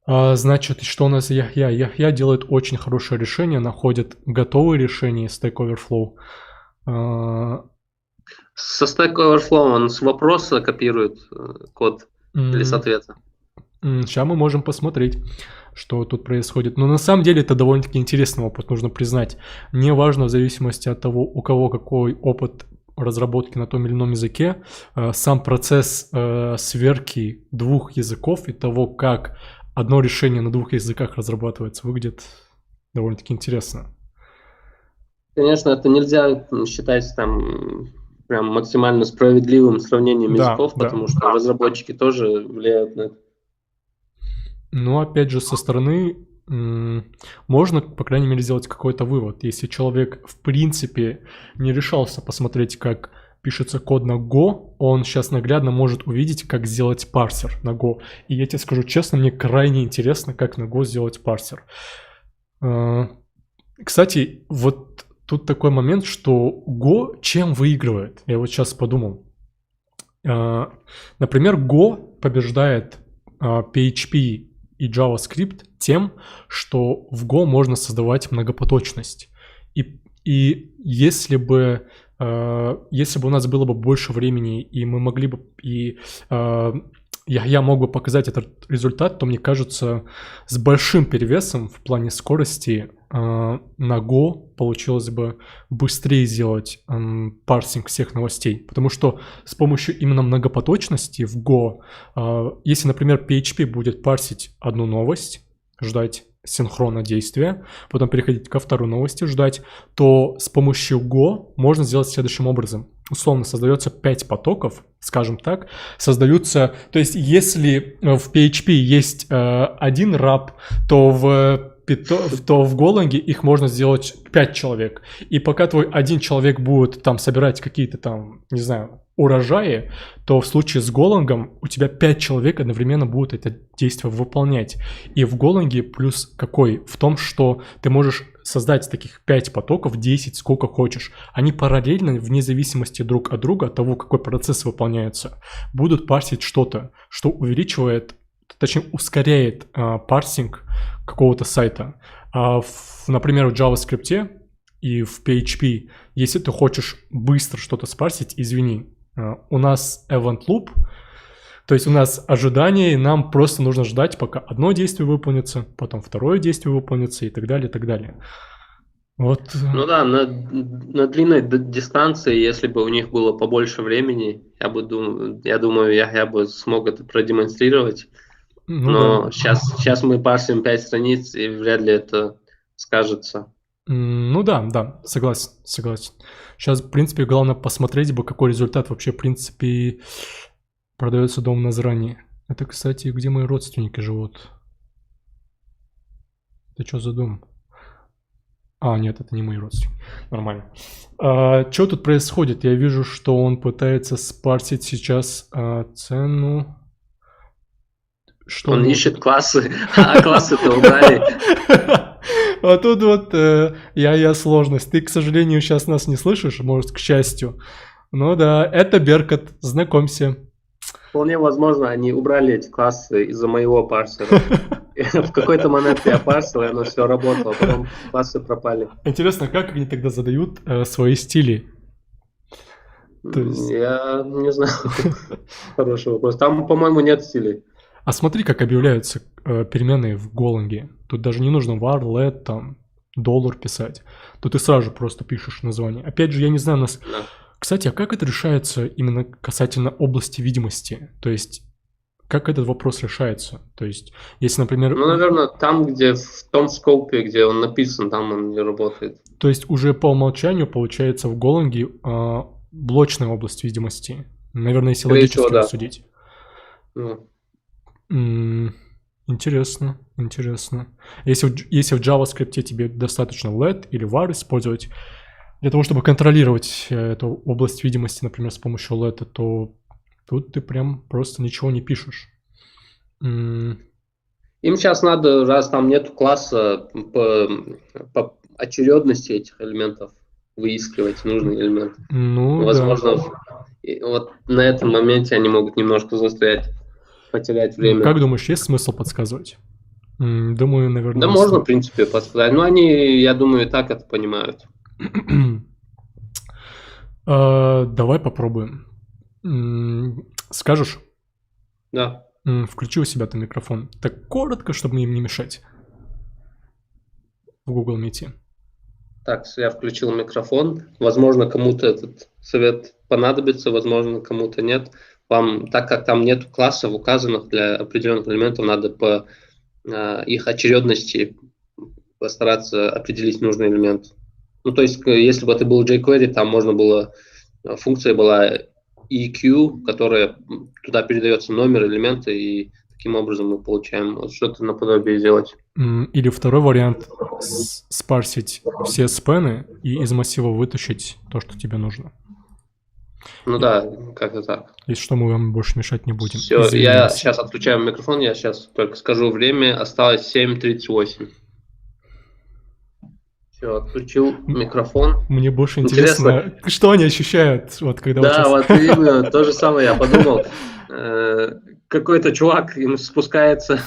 Значит, что у нас Яхья делает очень хорошее решение, находит готовые решения из Stack Overflow. Со Stack Overflow он с вопроса копирует код или с ответа? Сейчас мы можем посмотреть, что тут происходит. Но на самом деле это довольно-таки интересный опыт, нужно признать. Не важно в зависимости от того, у кого какой опыт разработки на том или ином языке, сам процесс сверки двух языков и того, как одно решение на двух языках разрабатывается, выглядит довольно-таки интересно. Конечно, это нельзя считать там прям максимально справедливым сравнением языков, потому что разработчики тоже влияют на это. Но опять же, со стороны можно, по крайней мере, сделать какой-то вывод. Если человек, в принципе, не решался посмотреть, как пишется код на Go, он сейчас наглядно может увидеть, как сделать парсер на Go. И я тебе скажу честно, мне крайне интересно, как на Go сделать парсер. Кстати, вот тут такой момент, что Go чем выигрывает? Я вот сейчас подумал. Например, Go побеждает PHP и JavaScript тем, что в Go можно создавать многопоточность. И если бы у нас было бы больше времени, и мы могли бы, я мог бы показать этот результат, то мне кажется, с большим перевесом в плане скорости на Go получилось бы быстрее сделать парсинг всех новостей. Потому что с помощью именно многопоточности в Go, если, например, PHP будет парсить одну новость, ждать синхронно действия, потом переходить ко второй новости, ждать, то с помощью Go можно сделать следующим образом. Условно создается 5 потоков, скажем так, создаются, то есть если в PHP есть один раб, то в Golang их можно сделать 5 человек. И пока твой один человек будет там собирать какие-то там, не знаю, урожаи, то в случае с Golang у тебя 5 человек одновременно будут это действие выполнять. И в Golang плюс какой? В том, что ты можешь создать таких 5 потоков, 10, сколько хочешь. Они параллельно, вне зависимости друг от друга, от того, какой процесс выполняется, будут парсить что-то, что увеличивает, точнее ускоряет парсинг какого-то сайта. Например, в JavaScript и в PHP, если ты хочешь быстро что-то спарсить, извини, у нас event loop, то есть у нас ожидание, и нам просто нужно ждать, пока одно действие выполнится, потом второе действие выполнится и так далее, и так далее. Вот. Ну да, на длинной дистанции, если бы у них было побольше времени, я думаю, я бы смог это продемонстрировать. Но сейчас мы парсим 5 страниц, и вряд ли это скажется. Ну да, согласен. Сейчас, в принципе, главное посмотреть бы, какой результат вообще, в принципе, продается дом на заранее. Это, кстати, где мои родственники живут. Ты что за дом? А, нет, это не мои родственники. Нормально. Что тут происходит? Я вижу, что он пытается спарсить сейчас цену. Что он ищет классы, а классы-то убрали. А тут вот я сложность. Ты, к сожалению, сейчас нас не слышишь, может, к счастью. Ну да, это Беркат, знакомься. Вполне возможно, они убрали эти классы из-за моего парсера. В какой-то момент я парсил, и оно все работало, потом классы пропали. Интересно, как они тогда задают свои стили? Я не знаю. Хороший вопрос. Там, по-моему, нет стилей. А смотри, как объявляются переменные в Голанге. Тут даже не нужно var, let, там, $, писать. Тут ты сразу просто пишешь название. Опять же, я не знаю, нас... Да. Кстати, а как это решается именно касательно области видимости? То есть, как этот вопрос решается? То есть, если, например... Ну, наверное, там, где в том скопе, где он написан, там он не работает. То есть, уже по умолчанию, получается, в Голанге блочная область видимости. Наверное, если логически рассудить. Ну. Интересно, интересно. Если в JavaScript тебе достаточно let или var использовать для того, чтобы контролировать эту область видимости, например, с помощью let, то тут ты прям просто ничего не пишешь. Им сейчас надо, раз там нет класса, по очередности этих элементов выискивать нужный элемент. Ну, возможно, вот на этом моменте они могут немножко застрять, потерять время. Как думаешь, есть смысл подсказывать? Думаю, наверное... Да можно, в принципе, подсказать. Но они, я думаю, и так это понимают. Давай попробуем. Скажешь? Да. Включи у себя там микрофон. Так коротко, чтобы им не мешать. В Google Meet. Так, я включил микрофон. Возможно, кому-то этот совет понадобится, возможно, кому-то нет. Вам, так как там нет классов указанных для определенных элементов, надо по их очередности постараться определить нужный элемент. Ну, то есть, если бы это был jQuery, там можно было, функция была EQ, которая туда передается номер элемента, и таким образом мы получаем вот что-то наподобие сделать. Или второй вариант — спарсить все спэны и из массива вытащить то, что тебе нужно. Ну да, как-то так. Если что, мы вам больше мешать не будем. Все, я сейчас отключаю микрофон, я сейчас только скажу время, осталось 7:38. Все, отключил микрофон. Мне больше интересно, что они ощущают, вот когда... Да, вот именно то же самое я подумал. Какой-то чувак им спускается,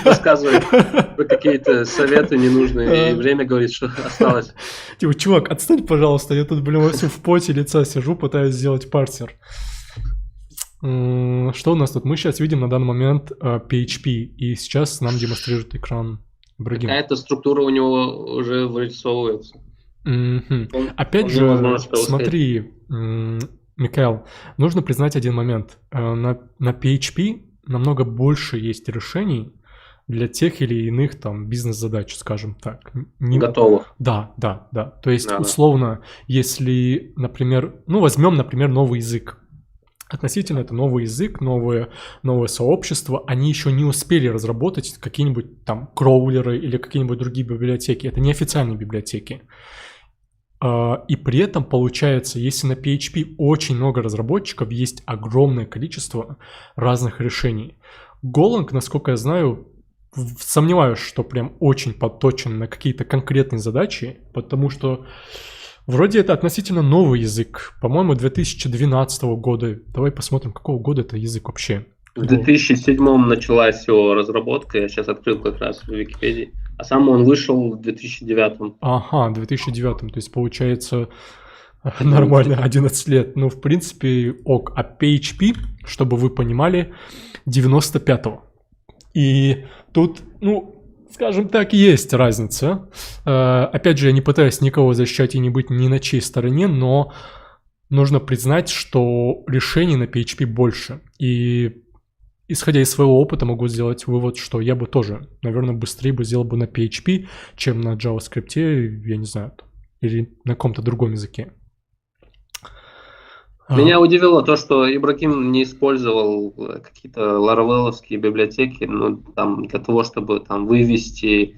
рассказывает про какие-то советы ненужные, и время говорит, что осталось. Типа, чувак, отстань, пожалуйста, я тут, блин, все в поте лица сижу, пытаюсь сделать парсер. Что у нас тут? Мы сейчас видим на данный момент PHP, и сейчас нам демонстрирует экран Ибрагим. Какая-то структура у него уже вырисовывается. Опять же, смотри, Микаэл, нужно признать один момент. На PHP намного больше есть решений для тех или иных там бизнес-задач, скажем так. Готово. Да. То есть, условно, если, например, возьмем, например, новый язык. Относительно это новый язык, новое сообщество, они еще не успели разработать какие-нибудь там кроулеры или какие-нибудь другие библиотеки. Это не официальные библиотеки. И при этом получается, если на PHP очень много разработчиков, есть огромное количество разных решений. Golang, насколько я знаю, сомневаюсь, что прям очень подточен на какие-то конкретные задачи, потому что вроде это относительно новый язык, по-моему, 2012 года. Давай посмотрим, какого года это язык вообще. В 2007 началась его разработка, я сейчас открыл как раз в Википедии. А сам он вышел в 2009. Ага, 2009. То есть, получается, нормально, 11 лет. Ну, в принципе, ок. А PHP, чтобы вы понимали, 95-го. И тут, скажем так, есть разница. Опять же, я не пытаюсь никого защищать и не быть ни на чьей стороне, но нужно признать, что решений на PHP больше. И исходя из своего опыта, могу сделать вывод, что я бы тоже, наверное, быстрее бы сделал бы на PHP, чем на JavaScript, я не знаю, или на каком-то другом языке. Меня удивило то, что Ибрагим не использовал какие-то ларавеловские библиотеки, ну, там, для того, чтобы там вывести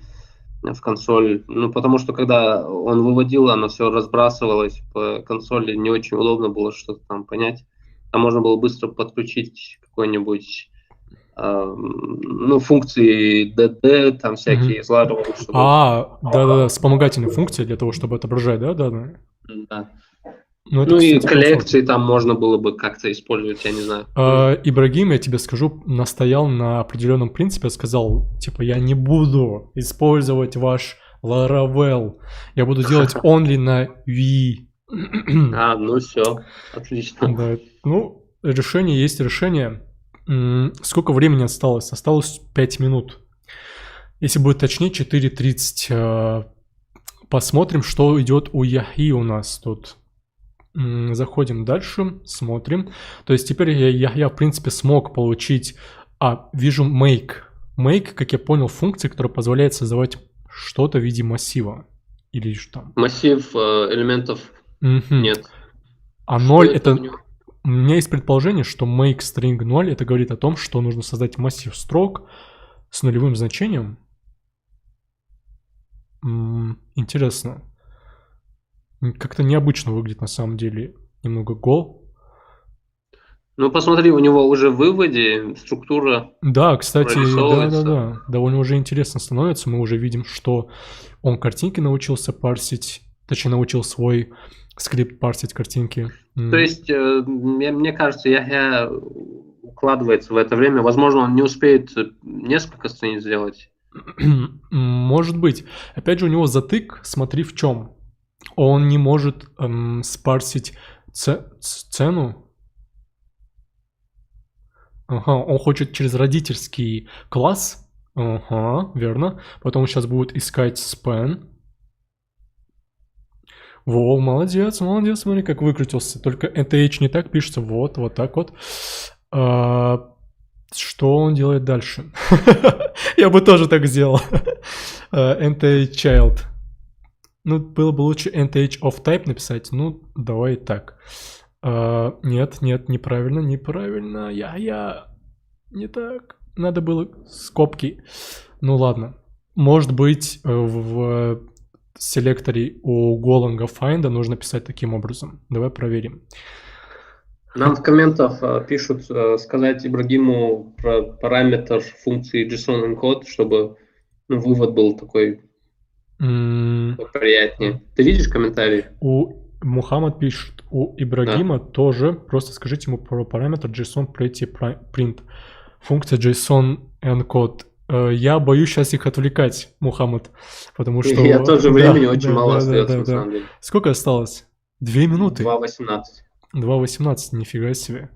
в консоль. Ну, потому что когда он выводил, оно все разбрасывалось по консоли, не очень удобно было что-то там понять. Там можно было быстро подключить какой-нибудь ну, функции DD, там всякие из Laravel, чтобы... Да-да-да, вспомогательные функции для того, чтобы отображать, да? Да. Ну, Ну и коллекции там можно было бы как-то использовать, я не знаю. Ибрагим, я тебе скажу, настоял на определенном принципе, сказал, типа, я не буду использовать ваш Laravel, я буду делать only на Wii. Ну все, отлично. Да. Ну, решение есть решение. Сколько времени осталось? Осталось 5 минут. Если будет точнее, 4:30. Посмотрим, что идет у Яхи у нас тут. Заходим дальше, смотрим. То есть теперь я в принципе смог получить... вижу make. Make, как я понял, функция, которая позволяет создавать что-то в виде массива. Или что там? Массив элементов нет. А 0 это... У меня есть предположение, что make string 0 это говорит о том, что нужно создать массив строк с нулевым значением. Интересно. Как-то необычно выглядит на самом деле. Немного Go. Ну, посмотри, у него уже в выводе структура. Да, кстати, да. Довольно уже интересно становится. Мы уже видим, что он картинки научился парсить. Точнее, научил свой скрипт парсить картинки. То есть, мне кажется, Яхья укладывается в это время. Возможно, он не успеет несколько страниц сделать. Может быть. Опять же, у него затык, смотри в чем. Он не может спарсить цену. Он хочет через родительский класс. Верно. Потом сейчас будет искать span. Во, молодец, смотри, как выкрутился. Только NTH не так пишется. Вот так вот. Что он делает дальше? Я бы тоже так сделал. NTH child. Ну, было бы лучше NTH of type написать. Ну, давай так. Нет, неправильно. Я не так. Надо было скобки. Ну, ладно. Может быть, в селекторе у Golang find нужно писать таким образом. Давай проверим. Нам в комментах пишут сказать Ибрагиму про параметр функции JSON encode, чтобы вывод был такой приятнее. Ты видишь комментарий? У Мухаммад пишет, у Ибрагима тоже. Просто скажите ему про параметр JSON print. Функция JSON encode. Я боюсь сейчас их отвлекать, Мухаммад, потому что... Я тоже времени очень мало остается, на самом деле. Сколько осталось? 2 минуты? 2:18. 2:18, нифига себе.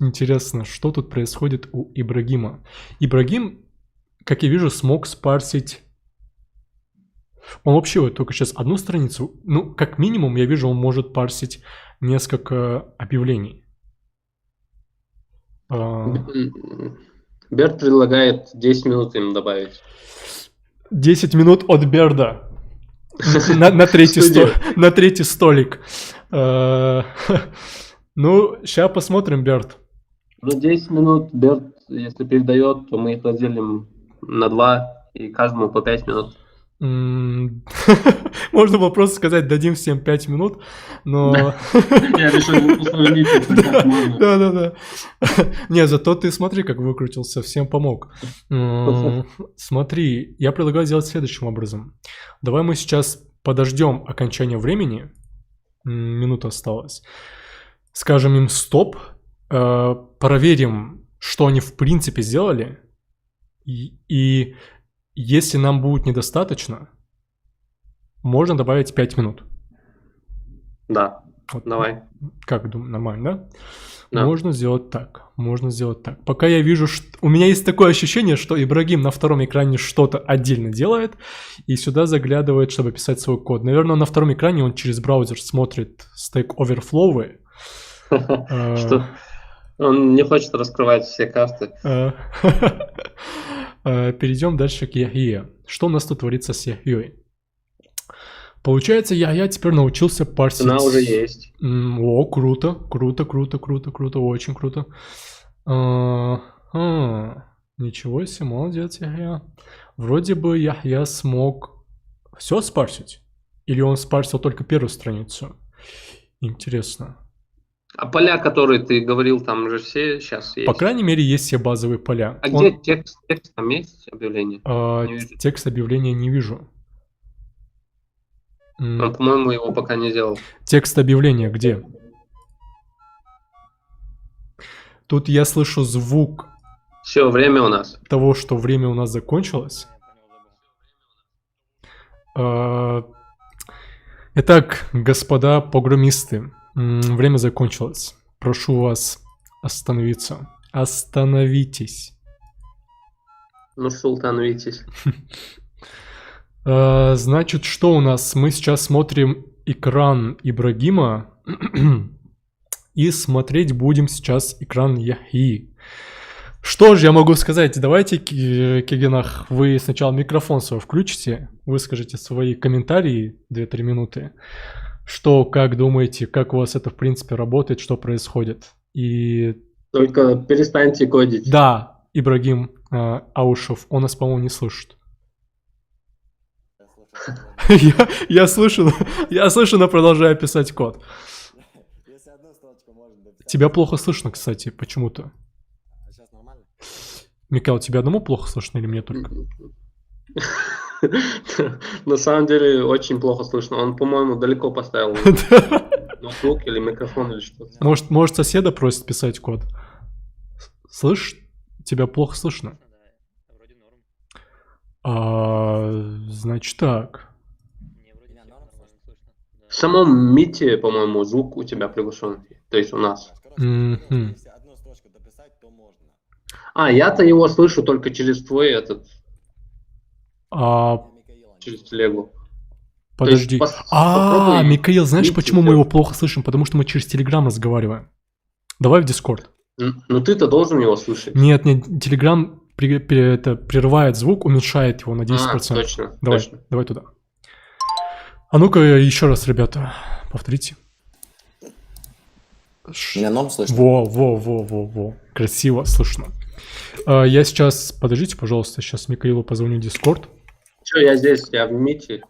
Интересно, что тут происходит у Ибрагима. Ибрагим, как я вижу, смог спарсить... Он вообще вот только сейчас одну страницу... Ну, как минимум, я вижу, он может парсить несколько объявлений. Берд предлагает 10 минут им добавить. 10 минут от Берда. На третий столик. Ну, сейчас посмотрим, Берд. Ну, 10 минут Берд, если передает, то мы их разделим на 2, и каждому по 5 минут. Можно было просто сказать, дадим всем 5 минут, но... Я решил усложнить это как можно. Да. Не, зато ты смотри, как выкрутился, всем помог. Смотри, я предлагаю сделать следующим образом. Давай мы сейчас подождем окончания времени. Минута осталась. Скажем им стоп. Проверим, что они в принципе сделали. И если нам будет недостаточно, можно добавить 5 минут. Да, вот. Давай. Как думаю, нормально, да? Да. Можно сделать так. Пока я вижу, что... У меня есть такое ощущение, что Ибрагим на втором экране что-то отдельно делает и сюда заглядывает, чтобы писать свой код. Наверное, на втором экране он через браузер смотрит Stack Overflow. Что? Он не хочет раскрывать все карты. Перейдем дальше к Яхье. Что у нас тут творится с Яхьей? Получается, я теперь научился парсить... Цена уже есть. О, круто, круто, круто, круто, круто, очень круто. Ничего себе, молодец, Яхья. Вроде бы Яхья смог все спарсить? Или он спарсил только первую страницу? Интересно. А поля, которые ты говорил, там же все сейчас есть. По крайней мере, есть все базовые поля. А где текст? Текст там есть объявление? Текст объявления не вижу. По-моему, его пока не сделал. Текст объявления где? Тут я слышу звук. Все, время у нас. Того, что время у нас закончилось. Итак, господа погромисты, время закончилось. Прошу вас остановиться. Остановитесь. Ну, Султан, видитесь. Значит, что у нас? Мы сейчас смотрим экран Ибрагима. И смотреть будем сейчас экран Яхьи. Что же я могу сказать? Давайте, Кегенах, вы сначала микрофон свой включите, выскажите свои комментарии 2-3 минуты. Что, как думаете, как у вас это в принципе работает, что происходит? И... Только перестаньте кодить. Да, Ибрагим Аушев, он нас, по-моему, не слышит. Я слышу, но продолжаю писать код. Тебя плохо слышно, кстати, почему-то. Микаэл, тебя одному плохо слышно или мне только? На самом деле очень плохо слышно. Он, по-моему, далеко поставил ноутбук или микрофон или что-то. Может, соседа просит писать код? Слышь, тебя плохо слышно? Значит так. В самом мите, по-моему, звук у тебя приглушен. То есть у нас. Я-то его слышу только через твой этот... через телегу. Подожди. Микаэл, знаешь, почему мы его плохо слышим? Потому что мы через Телеграм разговариваем. Давай в Дискорд. Ну ты-то должен его слышать. Нет, Телеграм прерывает звук, уменьшает его на 10%. Точно. Давай туда. А ну-ка еще раз, ребята, повторите. Меня норм слышно? Во. Красиво слышно. Я сейчас... Подождите, пожалуйста, сейчас Микаэлу позвоню в Дискорд. Че, я здесь, я в мите.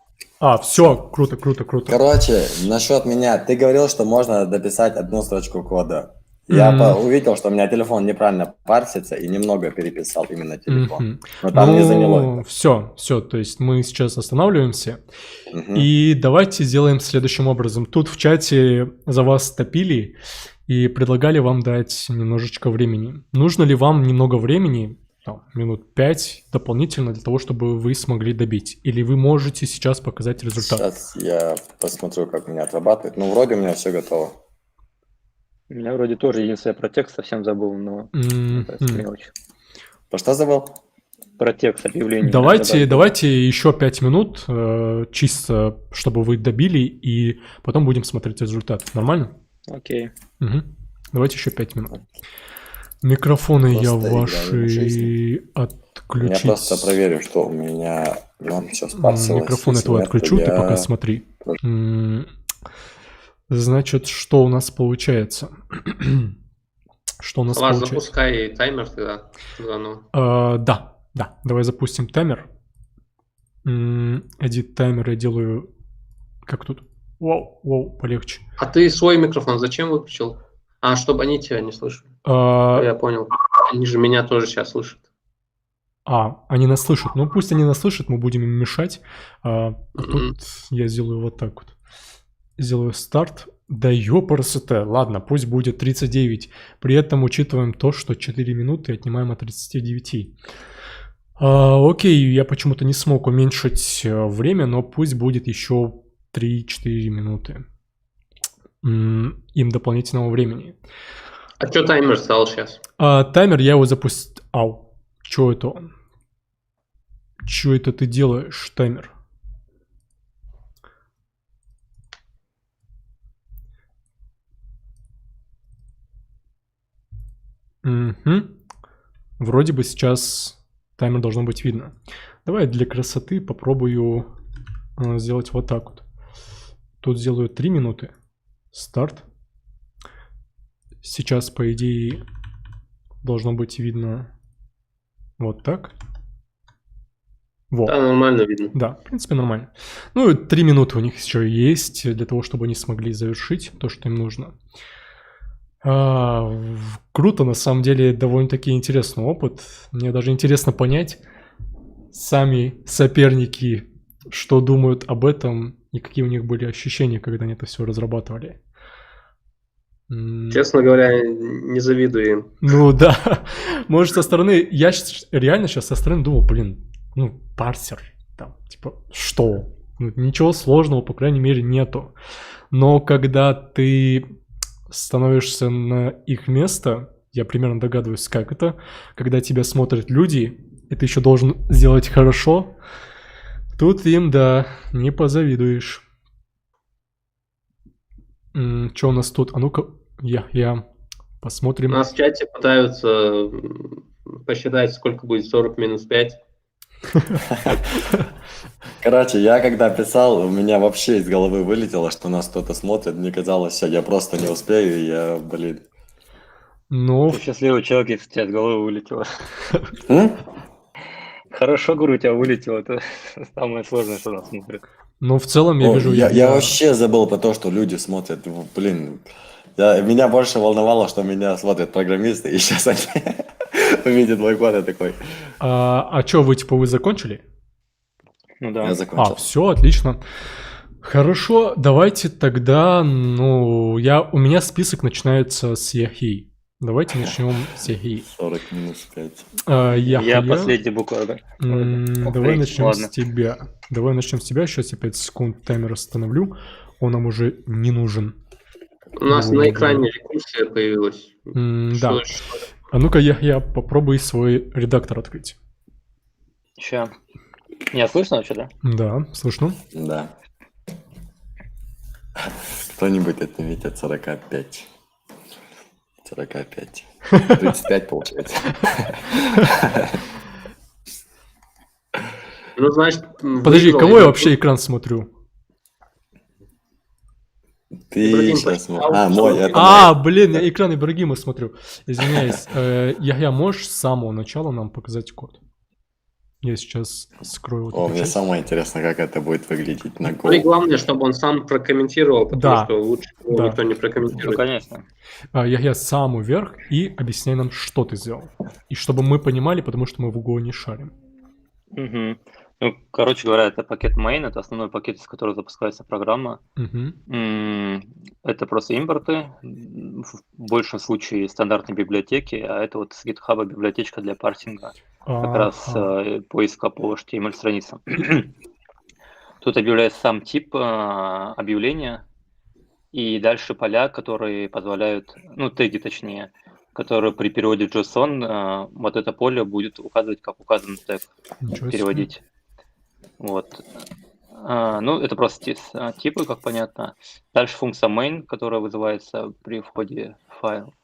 Все, круто. Короче, насчет меня. Ты говорил, что можно дописать одну строчку кода. Я увидел, что у меня телефон неправильно парсится и немного переписал именно телефон. Но там не заняло. Все, то есть мы сейчас останавливаемся. И давайте сделаем следующим образом. Тут в чате за вас топили и предлагали вам дать немножечко времени. Нужно ли вам немного времени, минут 5 дополнительно для того, чтобы вы смогли добить? Или вы можете сейчас показать результат? Сейчас я посмотрю, как у меня отрабатывает. Ну, вроде у меня все готово. У меня вроде тоже, единственное, про текст совсем забыл, но это мелочь. Про что забыл? Про текст объявления. Давайте еще 5 минут, чисто, чтобы вы добили, и потом будем смотреть результат. Нормально? Окей. Давайте еще 5 минут. Микрофоны я ваши отключить. Я просто проверю, что у меня все спарсилось. Микрофон твой отключу, ты пока смотри. Значит, что у нас получается? Запускай таймер тогда. Да. Давай запустим таймер. Edit таймер я делаю... Как тут? Воу, полегче. А ты свой микрофон зачем выключил? Чтобы они тебя не слышали. Я понял. Они же меня тоже сейчас слышат. Они нас слышат. Ну, пусть они нас слышат, мы будем им мешать. Тут я сделаю вот так вот. Сделаю старт. Да ёпарасоте. Ладно, пусть будет 39. При этом учитываем то, что 4 минуты отнимаем от 39. Окей, я почему-то не смог уменьшить время, но пусть будет еще 3-4 минуты. Им дополнительного времени. А что таймер стал сейчас? Таймер я его запустил. Что это он? Что это ты делаешь, таймер? Вроде бы сейчас таймер должно быть видно. Давай для красоты попробую сделать вот так вот. тут сделаю 3 минуты. Старт. Сейчас, по идее, должно быть видно вот так. Вот. Да, нормально видно. Да, в принципе, нормально. Ну, и 3 минуты у них еще есть для того, чтобы они смогли завершить то, что им нужно. Круто, на самом деле, довольно-таки интересный опыт. Мне даже интересно понять, сами соперники, что думают об этом и какие у них были ощущения, когда они это все разрабатывали. Честно говоря, не завидую им. Ну да, может со стороны, я реально сейчас со стороны думал, блин, ну парсер, там, типа, что? Ну, ничего сложного, по крайней мере, нету. Но когда ты становишься на их место, я примерно догадываюсь, как это, когда тебя смотрят люди, и ты еще должен сделать хорошо, тут им, да, не позавидуешь. Что у нас тут? А ну-ка, я посмотрим. У нас в чате пытаются посчитать, сколько будет 40 минус 5. Короче, я когда писал, у меня вообще из головы вылетело, что нас кто-то смотрит. Мне казалось, все, я просто не успею, и я, блин. Ну, Ты счастливый человек, если у тебя из головы вылетело. Хорошо, говорю, у тебя вылетело. Это самое сложное, что нас смотрит. ну, в целом я вижу... Я вообще забыл про то, что люди смотрят. Блин, меня больше волновало, что меня смотрят программисты, и сейчас они увидят мой код и такой. А что, вы закончили? Ну да. Я закончил. Все, отлично. Хорошо, давайте тогда, ну, у меня список начинается с Яхи. Давайте начнем с Яхи. 40 минус 5. Я последняя буква. Давай начнем с тебя. Давай начнем с тебя. Сейчас я 5 секунд таймер остановлю. Он нам уже не нужен. У нас на экране рекурсия появилась. Да. А ну-ка, я попробуй свой редактор открыть. Сейчас. Меня слышно вообще, да? Да, слышно. Да. Кто-нибудь отметит 45. 45. 35 получается. Ну, значит... Подожди, кого я вообще экран смотрю? Ты сейчас... мой. Это блин, я экран Ибрагима смотрю. Извиняюсь. Яхья, можешь с самого начала нам показать код? Я сейчас скрою вот эту мне часть. самое интересное, как это будет выглядеть на Go. Ну и главное, чтобы он сам прокомментировал, потому Да. что лучше Да. никто не Ну, прокомментирует. конечно. Яхья, сам вверх и объясняй нам, что ты сделал. И чтобы мы понимали, потому что мы в Go не шарим. Угу. Ну, короче говоря, это пакет main, это основной пакет, из которого запускается программа. Это просто импорты, в большем случае стандартной библиотеки, а это вот с GitHub библиотечка для парсинга, как раз поиска по HTML-страницам. Тут объявляется сам тип объявления, и дальше поля, которые позволяют, ну, теги точнее, которые при переводе в JSON, вот это поле будет указывать, как указан тег, переводить. Вот. Ну, это просто типы, как понятно. Дальше функция main, которая вызывается при входе в файл.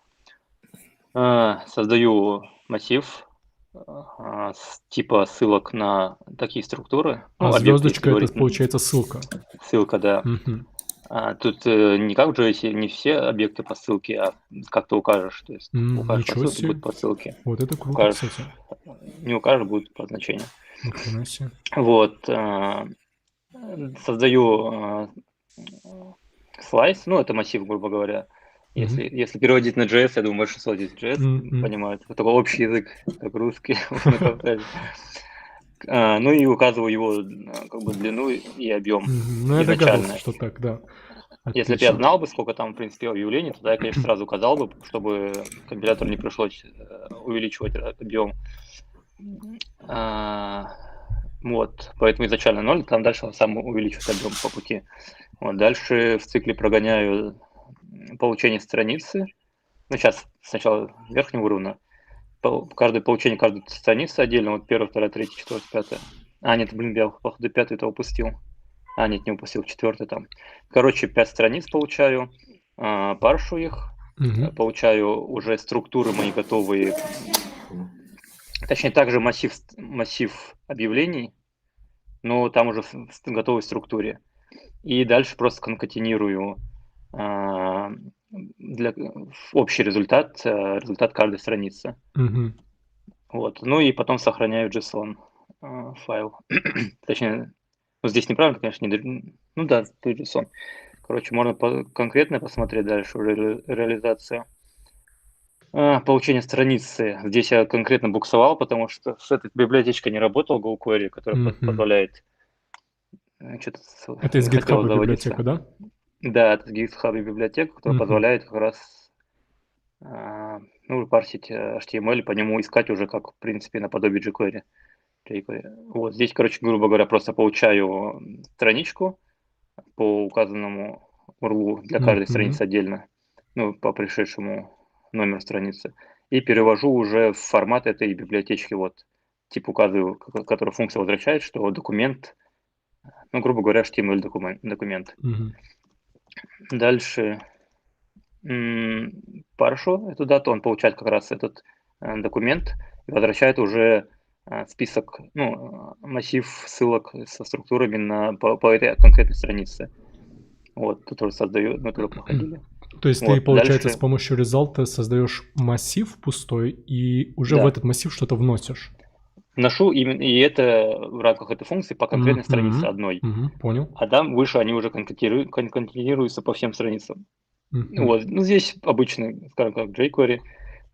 Создаю массив с типа ссылок на такие структуры. Ну, звездочка это получается ссылка. Ссылка, да. Тут не как в JS, не все объекты по ссылке, а как ты укажешь. То есть укажешь по ссылке, будет по ссылке. Вот это круто, кстати. Не укажешь, будет по значению. Нахрена. Вот. Создаю слайс, ну, это массив, грубо говоря. Если переводить на JS, я думаю, большинство здесь JS понимает. Это такой общий язык, как русский. Ну и указываю его как бы длину и объем. Ну, я догадывался, что так, да. Если бы я знал бы, сколько там, в принципе, объявлений, тогда я, конечно, сразу указал бы, чтобы компилятору не пришлось увеличивать объем. Вот, поэтому изначально 0, там дальше он сам увеличивает объем по пути. Вот, дальше в цикле прогоняю получение страницы. Ну, сейчас сначала верхнего уровня. Каждое получение каждой страницы отдельно. Вот 1, 2, 3, 4, 5. Нет, блин, я, походу, 5-й-то упустил. Нет, не упустил, 4-й там. Короче, 5 страниц получаю, паршу их, получаю уже структуры мои готовые. Точнее, также массив объявлений, но там уже в готовой структуре. И дальше просто конкатинирую общий результат, результат каждой страницы. Вот. Ну и потом сохраняю JSON файл. Точнее, вот здесь неправильно, конечно, ну да, тут JSON. Короче, можно конкретно посмотреть дальше уже реализацию. Получение страницы. Здесь я конкретно буксовал, потому что с этой библиотечкой не работал GoQuery, которая позволяет... Это из GitHub библиотека, да? Да, это GitHub библиотека, которая позволяет как раз парсить HTML, по нему искать уже как, в принципе, наподобие jQuery. Вот здесь, короче, грубо говоря, просто получаю страничку по указанному URL для каждой страницы отдельно, ну, по пришедшему номеру страницы, и перевожу уже в формат этой библиотечки, вот, тип указываю, который функция возвращает, что документ, ну, грубо говоря, HTML документ. Дальше паршу эту дату, он получает как раз этот документ и возвращает уже список, ну, массив ссылок со структурами по этой конкретной странице. Вот, который создаю, на которую проходили. То есть вот, ты, получается, дальше... с помощью результата создаешь массив пустой и уже в этот массив что-то вносишь. Вношу именно, и это в рамках этой функции по конкретной странице одной. Понял. А там выше они уже конкатинируются по всем страницам. Вот, ну здесь обычный, скажем так, jQuery,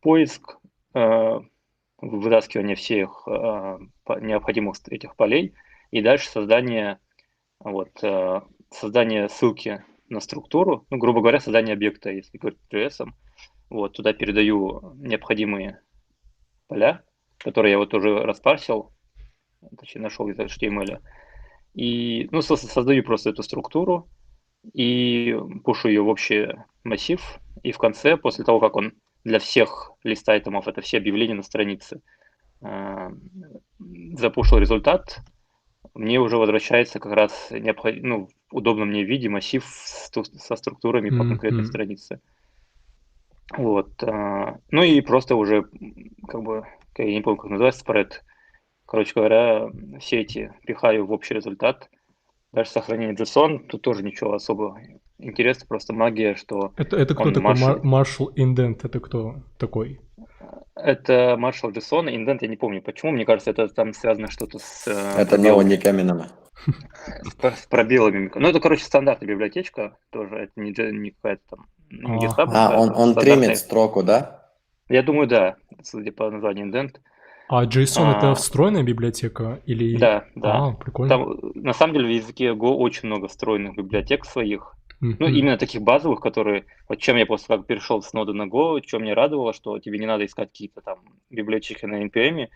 поиск, вытаскивание всех необходимых этих полей и дальше создание, вот, создание ссылки на структуру, ну, грубо говоря, создание объекта, если говорить JS, вот, туда передаю необходимые поля, которые я вот уже распарсил, точнее, нашел из HTML, и, ну, создаю просто эту структуру и пушу ее в общий массив, и в конце, после того, как он для всех лист-айтемов, это все объявления на странице, запушил результат, мне уже возвращается как раз в удобном мне виде массив со структурами по конкретной странице. Вот. Ну и просто уже, как бы, я не помню, как называется, спред. Короче говоря, все эти пихаю в общий результат. Дальше сохранение JSON, тут тоже ничего особо интересного, просто магия, что... Это кто такой Marshall Indent? Это кто такой? Это Marshall JSON, Indent я не помню почему, мне кажется, это там связано что-то с... Это неоникаминами. С пробелами. Ну, это, короче, стандартная библиотечка тоже, это не какая-то там... GitHub, он тримит строку, да? Я думаю, да, судя по названию Indent. А JSON это встроенная библиотека или... Да. Прикольно. Там, на самом деле в языке Go очень много встроенных библиотек своих. Ну, именно таких базовых, которые... Вот чем я после как перешел с нода на Go, чем мне радовало, что тебе не надо искать какие-то там библиотеки на NPM,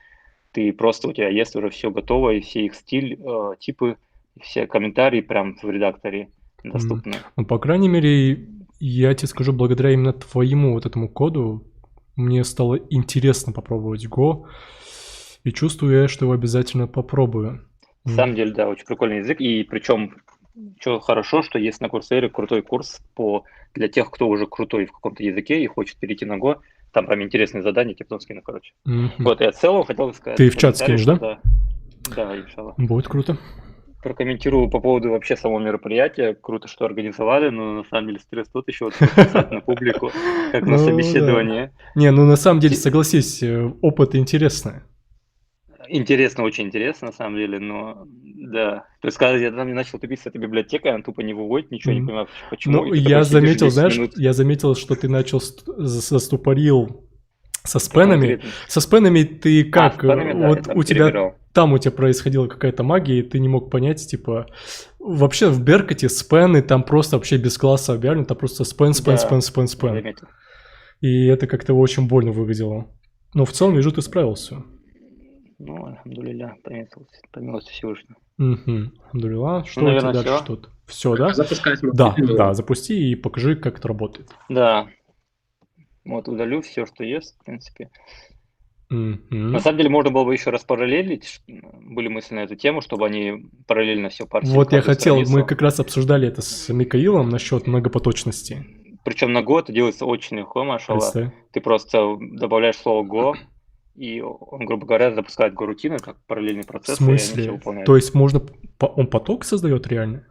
ты просто, у тебя есть уже все готово, и все их стиль, типы, все комментарии прям в редакторе доступны. Ну, по крайней мере, я тебе скажу, благодаря именно твоему вот этому коду, мне стало интересно попробовать Go, и чувствую я, что его обязательно попробую. На самом деле, да, очень прикольный язык, и причем, что хорошо, что есть на Coursera крутой курс для тех, кто уже крутой в каком-то языке и хочет перейти на Go. Там прям интересные задания, типа скину, короче. Вот, я целого хотел сказать. Ты в чат скинешь, да? Да, иншалла. Будет круто. Прокомментирую по поводу вообще самого мероприятия. Круто, что организовали, но на самом деле стресс тут еще вот писать на публику, как на собеседовании. Не, ну на самом деле, согласись, опыт интересный. Интересно, очень интересно, на самом деле, но да. То есть, когда я там начал тупить с этой библиотекой, она тупо не выводит, ничего не понимаю, почему. Ну, я заметил, знаешь, я заметил, что ты начал заступорил со спенами. Со спенами ты как? Вот у тебя там происходила какая-то магия, и ты не мог понять, типа... Вообще в Беркоте спены там просто вообще без класса объявлено, там просто спен. И это как-то очень больно выглядело. Но в целом, вижу, ты справился. Ну, альхамдулилля, по милости Всевышнего. Альхамдулилля. Что у тебя дальше тут? Все, да? Запускать. Да, запусти и покажи, как это работает. Да. Вот, удалю все, что есть, в принципе. На самом деле, можно было бы еще раз параллелить. Были мысли на эту тему, чтобы они параллельно все парсили. Вот я хотел, мы как раз обсуждали это с Михаилом насчет многопоточности. Причем на Go это делается очень легко, машалла. Ты просто добавляешь слово Go, и он, грубо говоря, запускает Go-рутины, как параллельный процесс. В смысле? То есть можно... Он поток создает реально?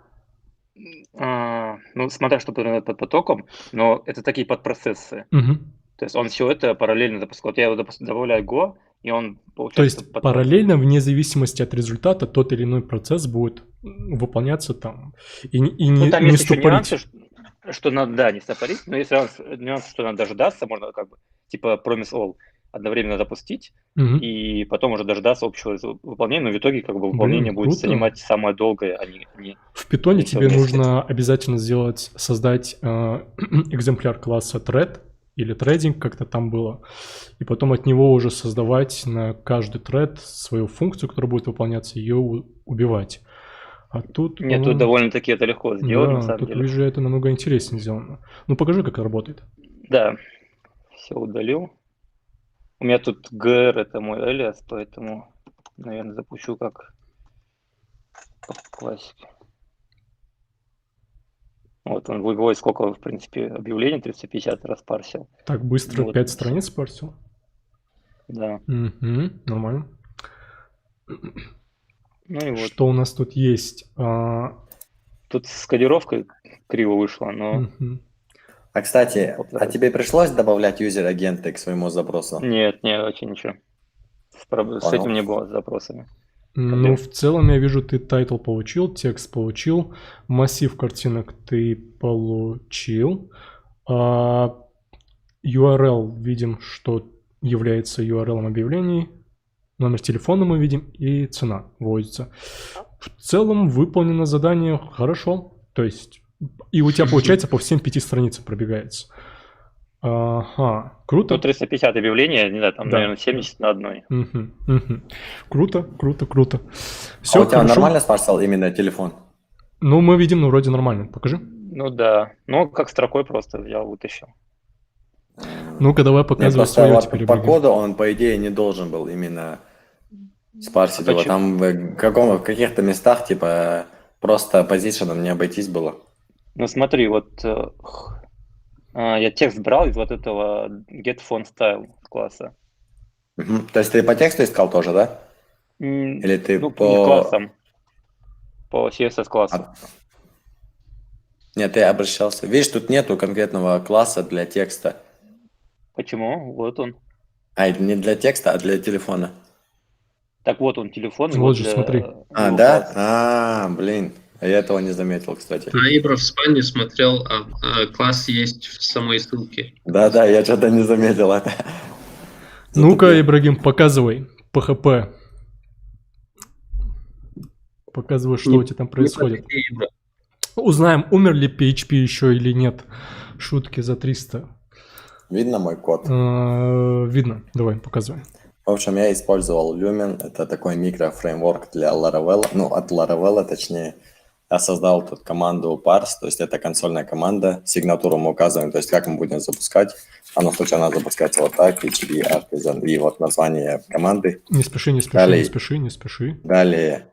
Ну, смотря что подразумевает под потоком, но это такие подпроцессы. То есть он все это параллельно запускает. Вот я его добавляю Go, и он получается... То есть параллельно, вне зависимости от результата, тот или иной процесс будет выполняться там. И не, там не есть еще стопорить. нюансы, что надо, да, не стопорить, но есть нюанс, что надо дождаться, можно как бы, типа promise all, одновременно запустить, и потом уже дождаться общего выполнения, но в итоге как бы выполнение будет занимать самое долгое, а не... В питоне тебе нужно обязательно создать экземпляр класса thread, или трейдинг как-то там было, и потом от него уже создавать на каждый тред свою функцию, которая будет выполняться, ее убивать. А тут... Нет, тут довольно-таки это легко сделать, на самом деле. Тут вижу, это намного интереснее сделано. Ну, покажи, как это работает. Да, все удалил. У меня тут gr, это мой алиас, поэтому, наверное, запущу как по классике. Вот он выводит, сколько, в принципе, объявлений, 350 распарсил. Так быстро вот 5 страниц парсил? Да. Нормально. Ну и вот. Что у нас тут есть? Тут с кодировкой криво вышло, но... А, кстати, тебе пришлось добавлять юзер-агенты к своему запросу? Нет, вообще ничего. С этим не было, с запросами. Ну, в целом, я вижу, ты title получил, текст получил, массив картинок ты получил, URL видим, что является URL объявлений, номер телефона мы видим и цена вводится. В целом, выполнено задание хорошо, то есть, и у тебя получается по всем 5 страницам пробегается. Ага, круто. Ну, 350 объявлений, не знаю, там, да, наверное, 70 на одной. Круто. Все, у тебя нормально спарсил именно телефон? Ну, мы видим, вроде нормально. Покажи. Ну, да. Ну, как строкой просто взял, вытащил. Ну-ка, давай показывай свое теперь. По коду он, по идее, не должен был именно спарсить его. Там в каких-то местах, типа, просто позиционом не обойтись было. Ну, смотри, вот... я текст брал из вот этого getFontStyle класса. То есть ты по тексту искал тоже, да? Или ты по... по... классам. По CSS классу. Нет, ты обращался. Видишь, тут нету конкретного класса для текста. Почему? Вот он. Не для текста, а для телефона. Так вот он, телефон. Вот же, смотри. Да? Блин. Я этого не заметил, кстати. Ибра в спальне смотрел, класс есть в самой ссылке. Да, я что-то не заметил это. Ну-ка, Ибрагим, показывай PHP. Показывай, что у тебя там происходит. Узнаем, умер ли PHP еще или нет. Шутки за 300. Видно мой код? Видно. Давай, показывай. В общем, я использовал Lumen. Это такой микрофреймворк для Laravel. Ну, от Laravel, точнее. Я создал тут команду parse, то есть это консольная команда. Сигнатуру мы указываем, то есть как мы будем запускать. Она случайно запускается вот так, PHP, Artisan, и вот название команды. Не спеши. Далее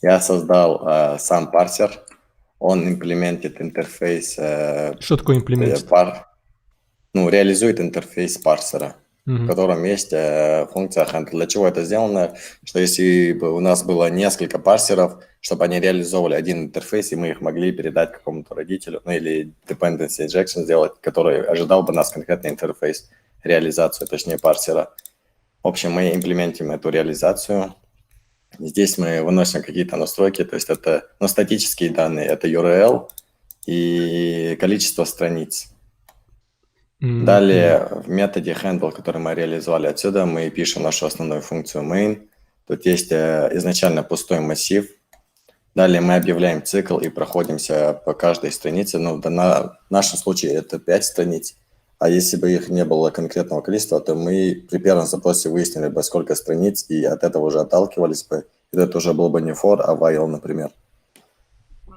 я создал сам парсер. Он имплементит интерфейс. Что такое имплементит? Реализует интерфейс парсера, в котором есть функция handle. Для чего это сделано? Что если бы у нас было несколько парсеров, чтобы они реализовывали один интерфейс, и мы их могли передать какому-то родителю, или dependency injection сделать, который ожидал бы нас конкретный интерфейс, реализацию, точнее парсера. В общем, мы имплементим эту реализацию. Здесь мы выносим какие-то настройки, то есть это статические данные, это URL и количество страниц. Далее в методе handle, который мы реализовали отсюда, мы пишем нашу основную функцию main. Тут есть изначально пустой массив. Далее мы объявляем цикл и проходимся по каждой странице. В нашем случае это 5 страниц. А если бы их не было конкретного количества, то мы при первом запросе выяснили бы, сколько страниц, и от этого уже отталкивались бы. И это уже был бы не for, а while, например.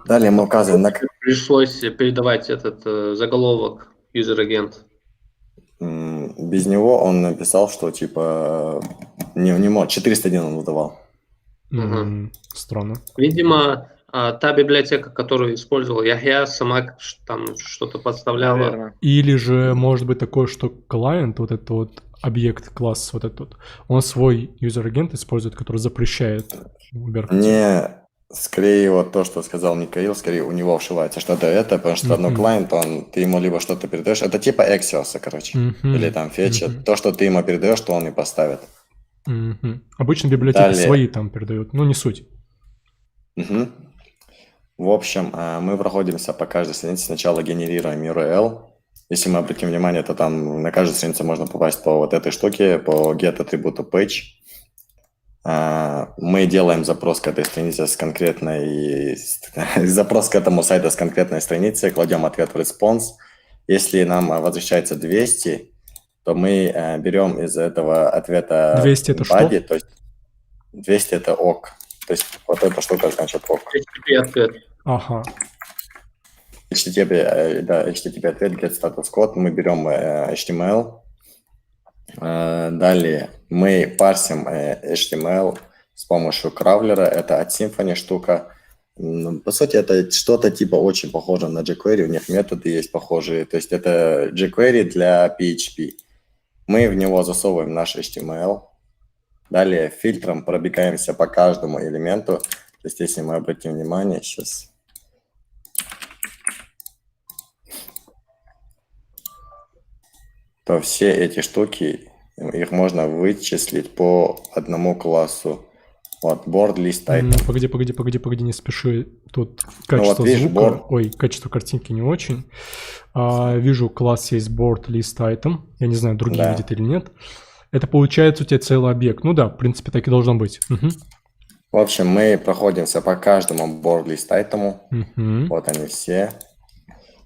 Далее мы указываем на... Пришлось передавать этот заголовок user-агент. Без него он написал, что типа не мог, 401 он выдавал. Странно. Видимо, та библиотека, которую использовал Яхья, сама там что-то подставляла. Наверное. Или же может быть такое, что клиент, вот этот вот объект, класс, вот этот, он свой юзер-агент использует, который запрещает. Не, Скорее, вот то, что сказал Михаил, скорее у него вшивается что-то это, потому что одно клиент, ты ему либо что-то передаешь, это типа Axios, короче, или там фетча, то, что ты ему передаешь, то он и поставит. Обычно библиотеки свои там передают, но не суть. В общем, мы проходимся по каждой странице, сначала генерируем URL. Если мы обратим внимание, то там на каждой странице можно попасть по вот этой штуке, по get атрибуту page. Мы делаем запрос к этой странице с конкретной, запрос к этому сайту с конкретной страницы, кладем ответ в response. Если нам возвращается 200, то мы берем из этого ответа 200 это body, что? то есть 200 это ок. То есть вот эта штука значит ок. HTTP ответ. Ага. HTTP ответ get status code. Мы берем HTML. Далее мы парсим HTML с помощью кравлера. Это от Symfony штука. По сути, это что-то типа очень похоже на jQuery. У них методы есть похожие. То есть это jQuery для PHP. Мы в него засовываем наш HTML. Далее фильтром пробегаемся по каждому элементу. То есть если мы обратим внимание, сейчас... то все эти штуки, их можно вычислить по одному классу. Вот, board list item. Погоди, не спеши. Тут качество видишь, звука, качество картинки не очень. Вижу, класс есть board list item. Я не знаю, другие видят или нет. Это получается у тебя целый объект. Ну да, в принципе, так и должно быть. В общем, мы проходимся по каждому board list item. Вот они все.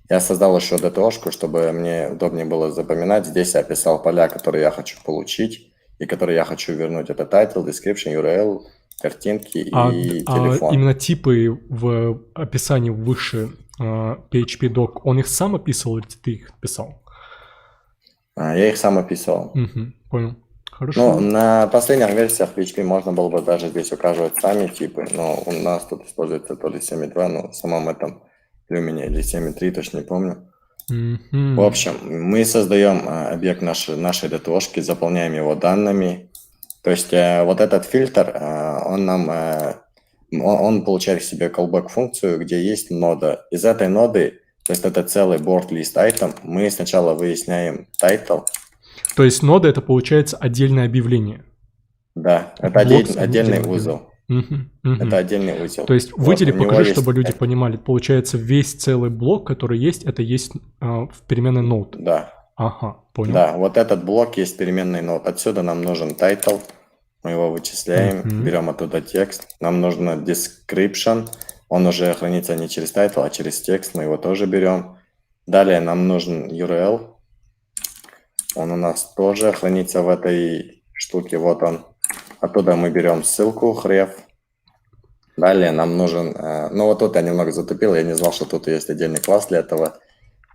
Я создал еще DTO-шку, чтобы мне удобнее было запоминать. Здесь я описал поля, которые я хочу получить и которые я хочу вернуть. Это title, description, URL, картинки и телефон. Именно типы в описании выше PHP doc, он их сам описывал или ты их писал? Я их сам описывал. Понял. Хорошо. Ну, на последних версиях PHP можно было бы даже здесь указывать сами типы, но у нас тут используется то ли 7.2, но в самом этом люмене или 7.3, точно не помню. В общем, мы создаем объект нашей DTO-шки, заполняем его данными. То есть вот этот фильтр, он получает в себе callback функцию, где есть нода. Из этой ноды, то есть это целый board list item, мы сначала выясняем title. То есть нода это получается отдельное объявление. Да, это отдельный узел. Это отдельный узел. То есть выдели, покажи, чтобы люди понимали. Получается, весь целый блок, который есть, это есть в переменной node. Да. Ага, понял. Да, вот этот блок есть переменный node. Отсюда нам нужен title. Мы его вычисляем, берем оттуда текст. Нам нужно description. Он уже хранится не через title, а через текст. Мы его тоже берем. Далее нам нужен URL. Он у нас тоже хранится в этой штуке. Вот он. Оттуда мы берем ссылку, href. Далее нам нужен... ну вот тут я немного затупил. Я не знал, что тут есть отдельный класс для этого.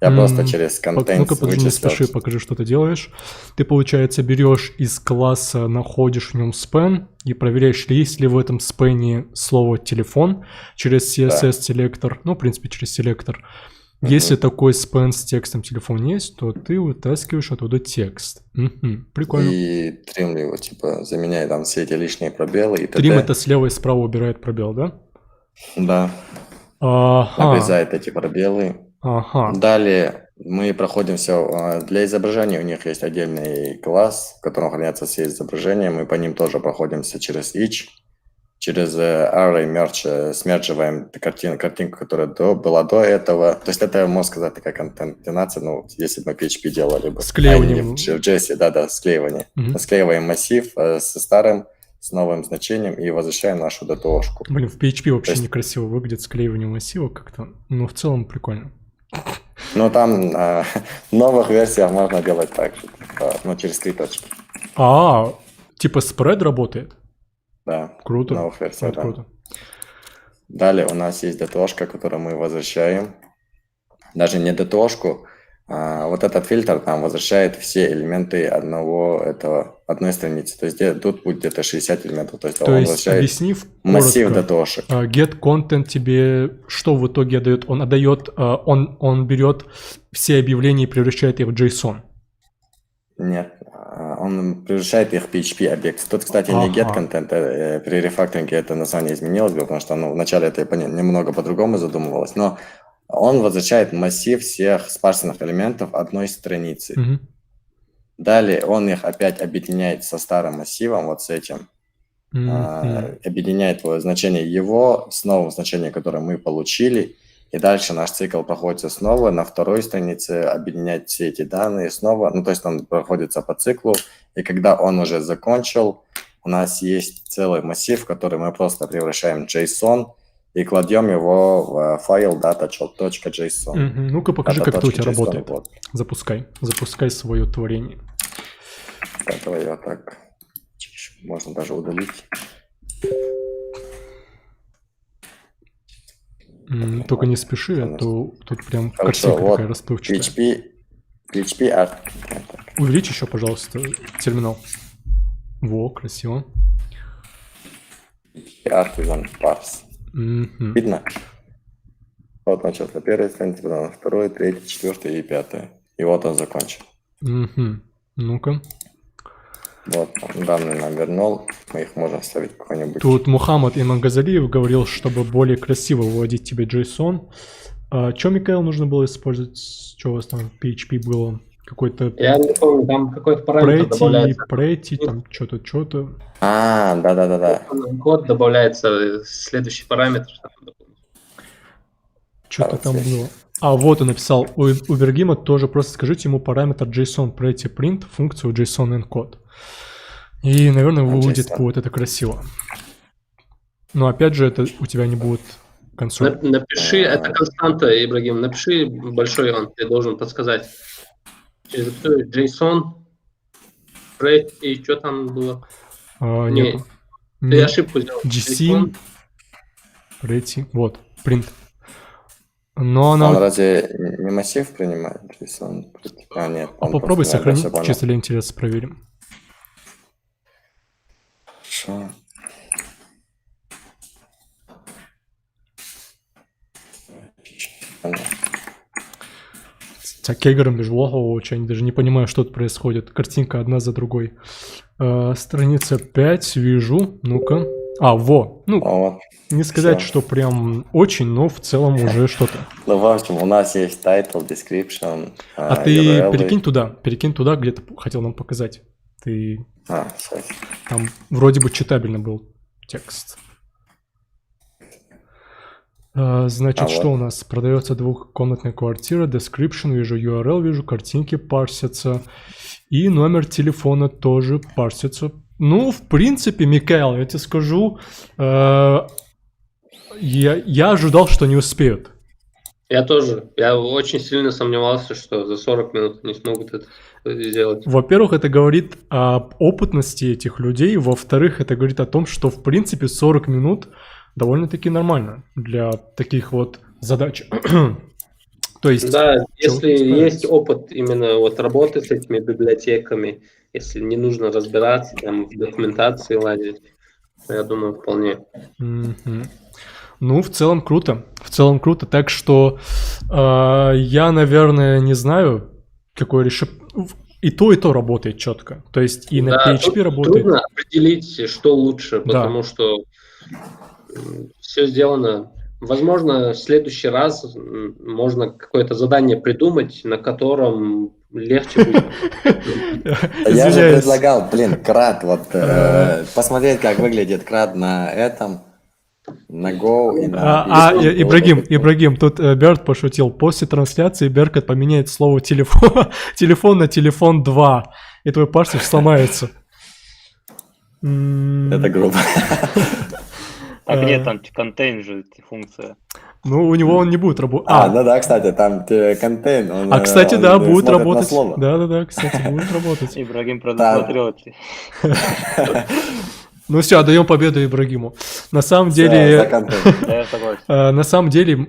Я просто через контент Ну-ка, подожди, не спеши, покажи, что ты делаешь. Ты, получается, берешь из класса, находишь в нем span и проверяешь, есть ли в этом спэне слово «телефон» через CSS-селектор. Ну, в принципе, через селектор. Если такой спэн с текстом телефон есть, то ты вытаскиваешь оттуда текст. Прикольно. И трим его, типа, заменяй там все эти лишние пробелы и т.д. Трим это слева и справа убирает пробел, да? Да. Обрезает эти пробелы. Далее мы проходимся, для изображения у них есть отдельный класс, в котором хранятся все изображения, мы по ним тоже проходимся через each, через array merge, смерживаем картинку, которая была до этого, то есть это, можно сказать, такая конкатенация, ну, если бы мы PHP делали бы. Склеивание. В JS, да, склеивание. Мы склеиваем массив со старым, с новым значением и возвращаем нашу DTO-шку. Блин, в PHP вообще некрасиво выглядит склеивание массива как-то, но в целом прикольно. Ну, там в новых версиях можно делать так же, ну, через 3 точки. Типа спред работает? Да. Круто. В новых версиях, да. Круто. Далее у нас есть DTO-шка, которую мы возвращаем. Даже не DTO-шку, вот этот фильтр там возвращает все элементы одной страницы. То есть тут будет где-то 60 элементов. То есть он возвращает объяснив массив DTO-шек. Get content тебе что в итоге отдает? Он берет все объявления и превращает их в JSON. Нет. он превращает их в PHP-объекты. Тут, кстати, не get-контент, при рефакторинге это название изменилось, потому что вначале это немного по-другому задумывалось, но он возвращает массив всех спарсенных элементов одной страницы. Далее он их опять объединяет со старым массивом, вот с этим, объединяет значение его с новым значением, которое мы получили, и дальше наш цикл проходится снова на второй странице, объединять все эти данные снова, то есть он проходится по циклу, и когда он уже закончил, у нас есть целый массив, который мы просто превращаем в JSON и кладем его в файл data.json. Ну-ка покажи, как это у тебя работает. Вот. Запускай свое творение. Этого так можно даже удалить. Только не спеши, а то тут прям картинка такая расплывчатая. PHP Art. Увеличь еще, пожалуйста, терминал. Во, красиво. Artisan Parse. Видно? Вот начался на первой странице, потом на второй, третьей, четвертой и пятой. И вот он закончил. Ну-ка. Вот, данные нам вернул, мы их можем вставить какой-нибудь. Тут Мухаммад Имангазалиев говорил, чтобы более красиво выводить тебе JSON. Что, Микаэл, нужно было использовать? Что у вас там в PHP было? Какой-то... Я не помню, там какой-то параметр добавляется. Pretty, там что-то. Да. Код добавляется, следующий параметр. Что-то там было. Вот он написал, у Бергима тоже просто скажите ему параметр JSON pretty print, функцию JSON encode. И, наверное, выйдет вот это красиво. Но опять же, это у тебя не будет консоль. Напиши, это константа, Ибрагим, напиши большой он, ты должен подсказать. JSON, pretty, и что там было? Нет. Ты ошибку сделал. JSON, pretty, вот, print. Но он разве не массив принимает? Нет. Попробуй сохранить, чисто для интереса проверим. Хорошо. Кегером лишь очень, даже не понимаю, что тут происходит. Картинка одна за другой. Страница 5, вижу. Ну-ка. Вот. Не сказать, что прям очень, но в целом уже что-то. Ну, в общем, у нас есть title, description. Ты перекинь туда, где ты хотел нам показать. Там вроде бы читабельно был текст. Значит, что у нас? Продается двухкомнатная квартира, description, вижу URL, вижу картинки парсятся. И номер телефона тоже парсится. Ну, в принципе, Микаэл, я тебе скажу, я ожидал, что не успеют. Я тоже. Я очень сильно сомневался, что за 40 минут не смогут это сделать. Во-первых, это говорит об опытности этих людей. Во-вторых, это говорит о том, что, в принципе, 40 минут довольно-таки нормально для таких вот задач. То есть, да, если есть опыт именно вот работы с этими библиотеками, если не нужно разбираться, там, в документации лазить, я думаю, вполне. Ну, в целом круто. Так что я, наверное, не знаю, какое решение. И то работает четко. То есть и на PHP работает. Трудно определить, что лучше, потому что все сделано. Возможно, в следующий раз можно какое-то задание придумать, на котором легче будет. Я же предлагал, крад, посмотреть, как выглядит крад на этом, на Go и на... Ибрагим, тут Берт пошутил. После трансляции Беркат поменяет слово телефон на телефон 2, и твой парсер сломается. Это грубо. Так нет, там контейн же функция. Ну, у него он не будет работать. Да, кстати, там контейн. Кстати, да, будет работать. Да, кстати, будет работать. Ибрагим предусмотрел это. Ну все, отдаем победу Ибрагиму. На самом деле,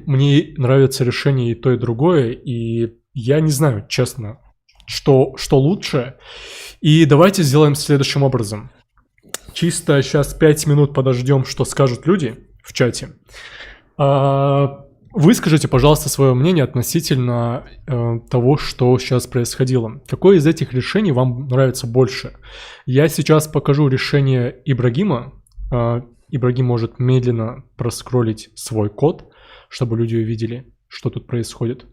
мне нравится решение и то, и другое, и я не знаю, честно, что лучше. И давайте сделаем следующим образом. Чисто сейчас 5 минут подождем, что скажут люди в чате. Выскажите, пожалуйста, свое мнение относительно того, что сейчас происходило. Какое из этих решений вам нравится больше? Я сейчас покажу решение Ибрагима. Ибрагим может медленно проскроллить свой код, чтобы люди увидели, что тут происходит.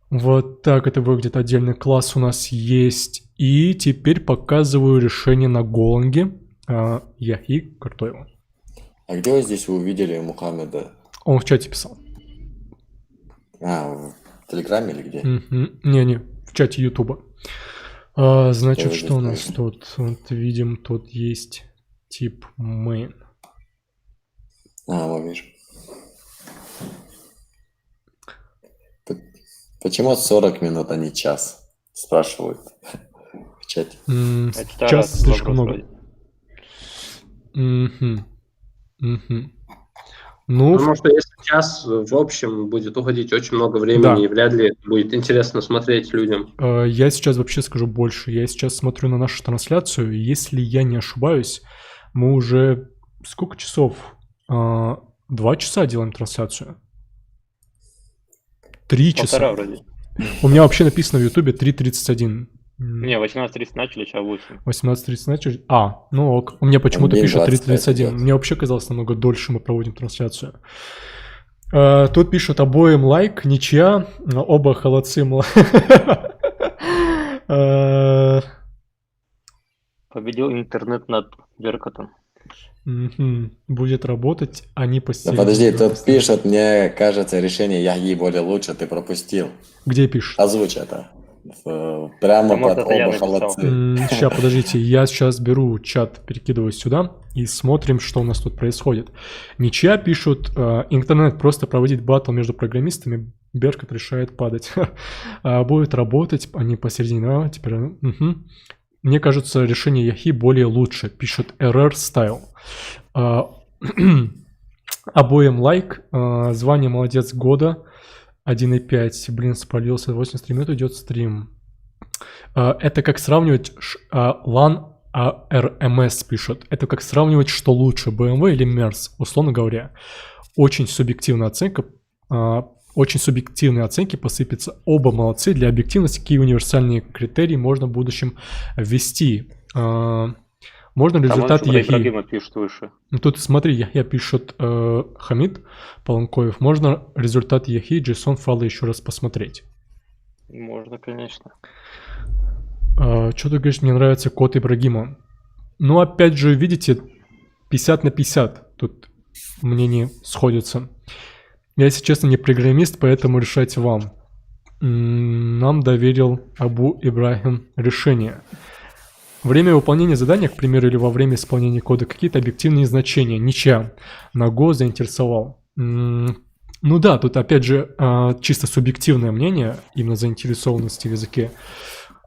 Вот так это выглядит. Отдельный класс у нас есть. И теперь показываю решение на Голанге. Яхи Картоева. А где вы здесь увидели Мухаммеда? Он в чате писал. В Телеграме или где? Не, в чате Ютуба. Значит, что у нас тут? Вот видим, тут есть тип main. Вот вижу. Почему 40 минут, а не час? Спрашивают в чате. Час слишком много. Ну, потому что если час в общем будет уходить очень много времени, и вряд ли будет интересно смотреть людям. Я сейчас вообще скажу больше. Я сейчас смотрю на нашу трансляцию. Если я не ошибаюсь, мы уже сколько часов? 2 часа делаем трансляцию. 3 часа. 1,5 вроде. У меня вообще написано в Ютубе 3:31. Не, 18:30 начали, сейчас 8. 18:30 начали? Ну ок. У меня почему-то пишет 3:31. Мне вообще казалось, намного дольше мы проводим трансляцию. Тут пишут обоим лайк, ничья, оба холодцы. Победил интернет над Беркотом. Будет работать, они посетили. Да подожди, тут пишет, мне кажется, решение Яхи более лучше, ты пропустил. Где пишешь? Озвучь это. Прямо под оба холодцы. Сейчас, подождите, я сейчас беру чат, перекидываю сюда и смотрим, что у нас тут происходит. Ничья пишут, интернет просто проводить баттл между программистами, Беркот решает падать. Будет работать, они посередине, теперь... Мне кажется, решение Яхи более лучше, пишет Error Style. Обоим лайк, звание молодец года, 1.5, блин, спалился, 83 минут идет стрим. Это как сравнивать, LAN RMS пишет, это как сравнивать, что лучше, BMW или Merz, условно говоря. Очень субъективная оценка, очень субъективные оценки посыпятся. Оба молодцы. Для объективности какие универсальные критерии можно в будущем ввести? Можно результат Яхи. Пишет выше. Тут смотри, Яхья пишет Хамид Полонкоев. Можно результат Яхи JSON файла еще раз посмотреть? Можно, конечно. Что ты говоришь, мне нравится код Ибрагима. Ну, опять же, видите, 50/50. Тут мнения сходятся. Я, если честно, не программист, поэтому решайте вам. Нам доверил Абу Ибрахим решение. Время выполнения задания, к примеру, или во время исполнения кода, какие-то объективные значения. Ничья. На Go заинтересовал. Ну да, тут опять же чисто субъективное мнение, именно заинтересованности в языке.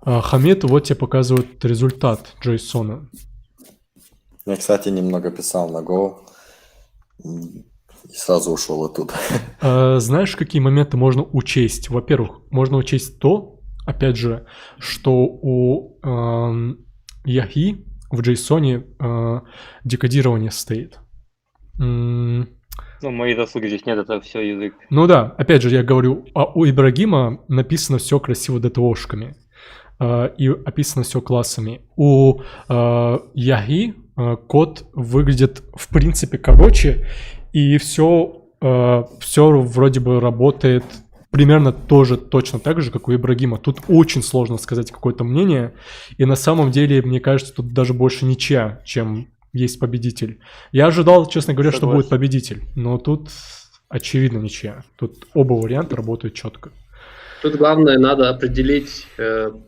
Хамид вот тебе показывает результат JSON. Я, кстати, немного писал на Go. И сразу ушел оттуда. Знаешь, какие моменты можно учесть? Во-первых, можно учесть то, опять же, что у Яхи в JSON декодирование стоит. Ну, мои заслуги здесь нет, это все язык. Ну да, опять же, я говорю, у Ибрагима написано все красиво ДТОшками. И описано все классами. У Яхи код выглядит в принципе короче, и все вроде бы работает примерно тоже точно так же, как у Ибрагима. Тут очень сложно сказать какое-то мнение, и на самом деле, мне кажется, тут даже больше ничья, чем есть победитель. Я ожидал, честно говоря, что будет победитель, но тут очевидно ничья. Тут оба варианта работают четко. Тут главное, надо определить,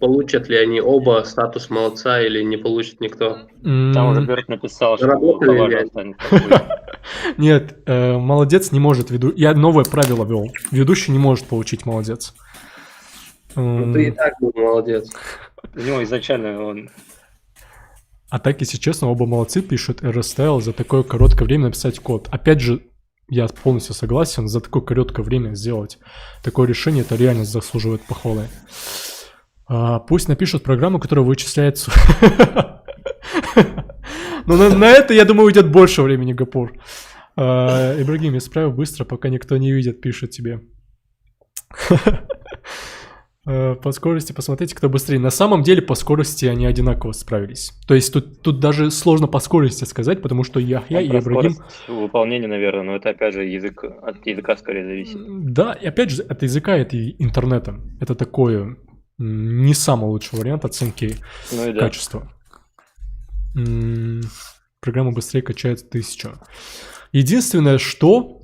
получат ли они оба статус молодца или не получит никто. Там уже Берт написал, что Нет, молодец не может Я новое правило ввел. Ведущий не может получить молодец. Ну, ты и так был молодец. У него изначально он... А так, если честно, оба молодцы, пишут RSTL за такое короткое время написать код. Опять же, я полностью согласен, за такое короткое время сделать такое решение, это реально заслуживает похвалы. Пусть напишут программу, которая вычисляет... Но на это, я думаю, уйдет больше времени, Гапур. Ибрагим, исправил быстро, пока никто не видит, пишет тебе. По скорости посмотрите, кто быстрее. На самом деле по скорости они одинаково справились. То есть тут даже сложно по скорости сказать, потому что я и Ибрагим... Выполнение, наверное, но это опять же от языка скорее зависит. Да, и опять же от языка, это и интернета. Это такое не самый лучший вариант оценки качества. Программа быстрее качает 1000. Единственное, что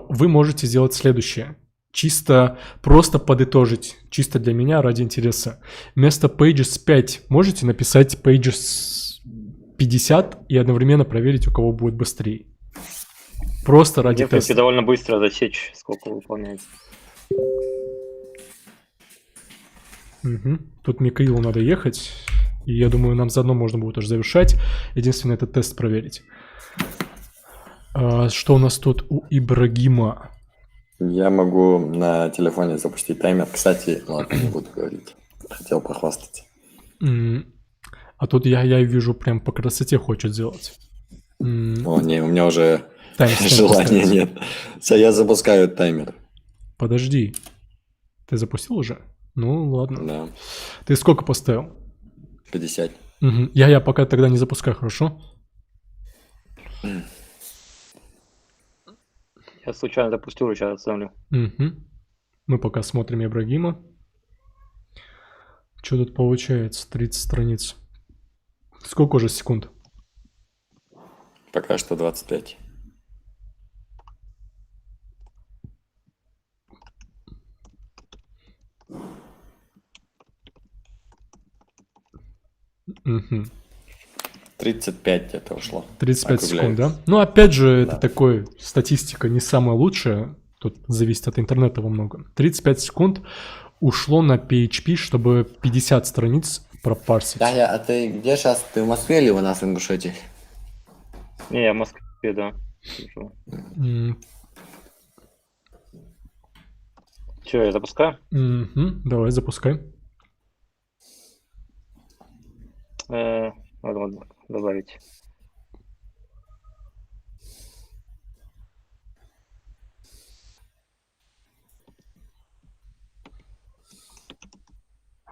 вы можете сделать следующее. Чисто просто подытожить, чисто для меня, ради интереса. Вместо pages 5 можете написать pages 50 и одновременно проверить, у кого будет быстрее. Просто ради теста. В принципе, довольно быстро засечь, сколько выполняется. Угу. Тут Микаилу надо ехать, и я думаю, нам заодно можно будет уже завершать. Единственное, это тест проверить. Что у нас тут у Ибрагима? Я могу на телефоне запустить таймер. Кстати, ладно, не буду говорить. Хотел похвастаться. А тут я вижу, прям по красоте хочет сделать. О, не, у меня уже желания нет. Я запускаю таймер. Подожди. Ты запустил уже? Ну, ладно. Да. Ты сколько поставил? 50. Угу. Я пока тогда не запускаю, хорошо? Я случайно допустил, сейчас оценлю. Угу. Мы пока смотрим Ибрагима. Что тут получается? 30 страниц. Сколько уже секунд? Пока что 25. Угу. 35 где-то ушло. 35 секунд, да? Ну, опять же, это такой, статистика не самая лучшая. Тут зависит от интернета во многом. 35 секунд ушло на PHP, чтобы 50 страниц пропарсить. Да, а ты где сейчас? Ты в Москве или у нас в Ингушетии? Не, я в Москве, да. Че, я запускаю? Давай, запускай. Ладно, добавить.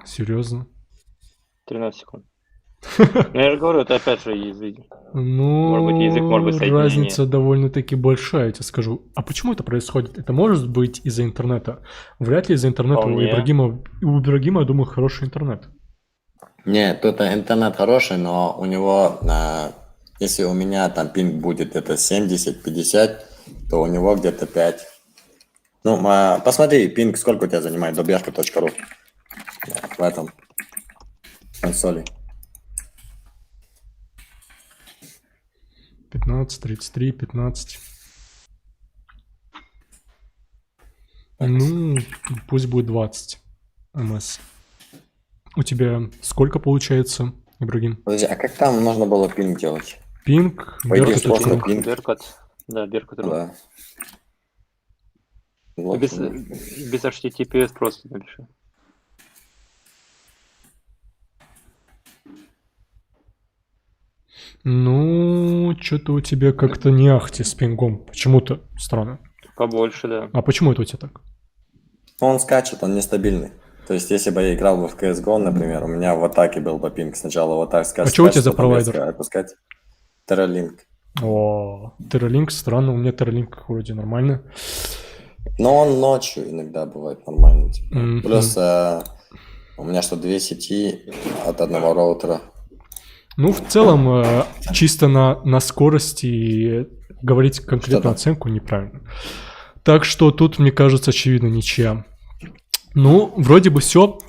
Серьезно? 13 секунд. Ну, я же говорю, это опять же язык. Ну, может быть, язык, может быть, соединение. Разница довольно-таки большая, я тебе скажу. А почему это происходит? Это может быть из-за интернета? Вряд ли из-за интернета. У Ибрагима, я думаю, хороший интернет. Нет, тут интернет хороший, но у него, если у меня там пинг будет это 70-50, то у него где-то 5. Ну, посмотри, пинг сколько у тебя занимает, dobyashka.ru в этом консоли. 15, 33, 15. Ну, пусть будет 20 МС. У тебя сколько получается, Ибрагим? Подожди, а как там можно было пинг делать? Пинг, Беркут. Да, Беркут. Да. Без HTTPS просто напиши. Ну, что-то у тебя как-то не ахти с пингом. Почему-то странно. Побольше, да. А почему это у тебя так? Он скачет, он нестабильный. То есть, если бы я играл бы в CSGO, например, у меня в атаке был бы пинг. Сначала в атаке скачет. А что у тебя за провайдер? Отпускать. TerraLink. О, TerraLink, странно. У меня TerraLink вроде нормально. Но он ночью иногда бывает нормально. Плюс у меня что, 2 сети от одного роутера. Ну, в целом, чисто на скорости говорить конкретную оценку неправильно. Так что тут, мне кажется, очевидно, ничья. Ну, вроде бы все.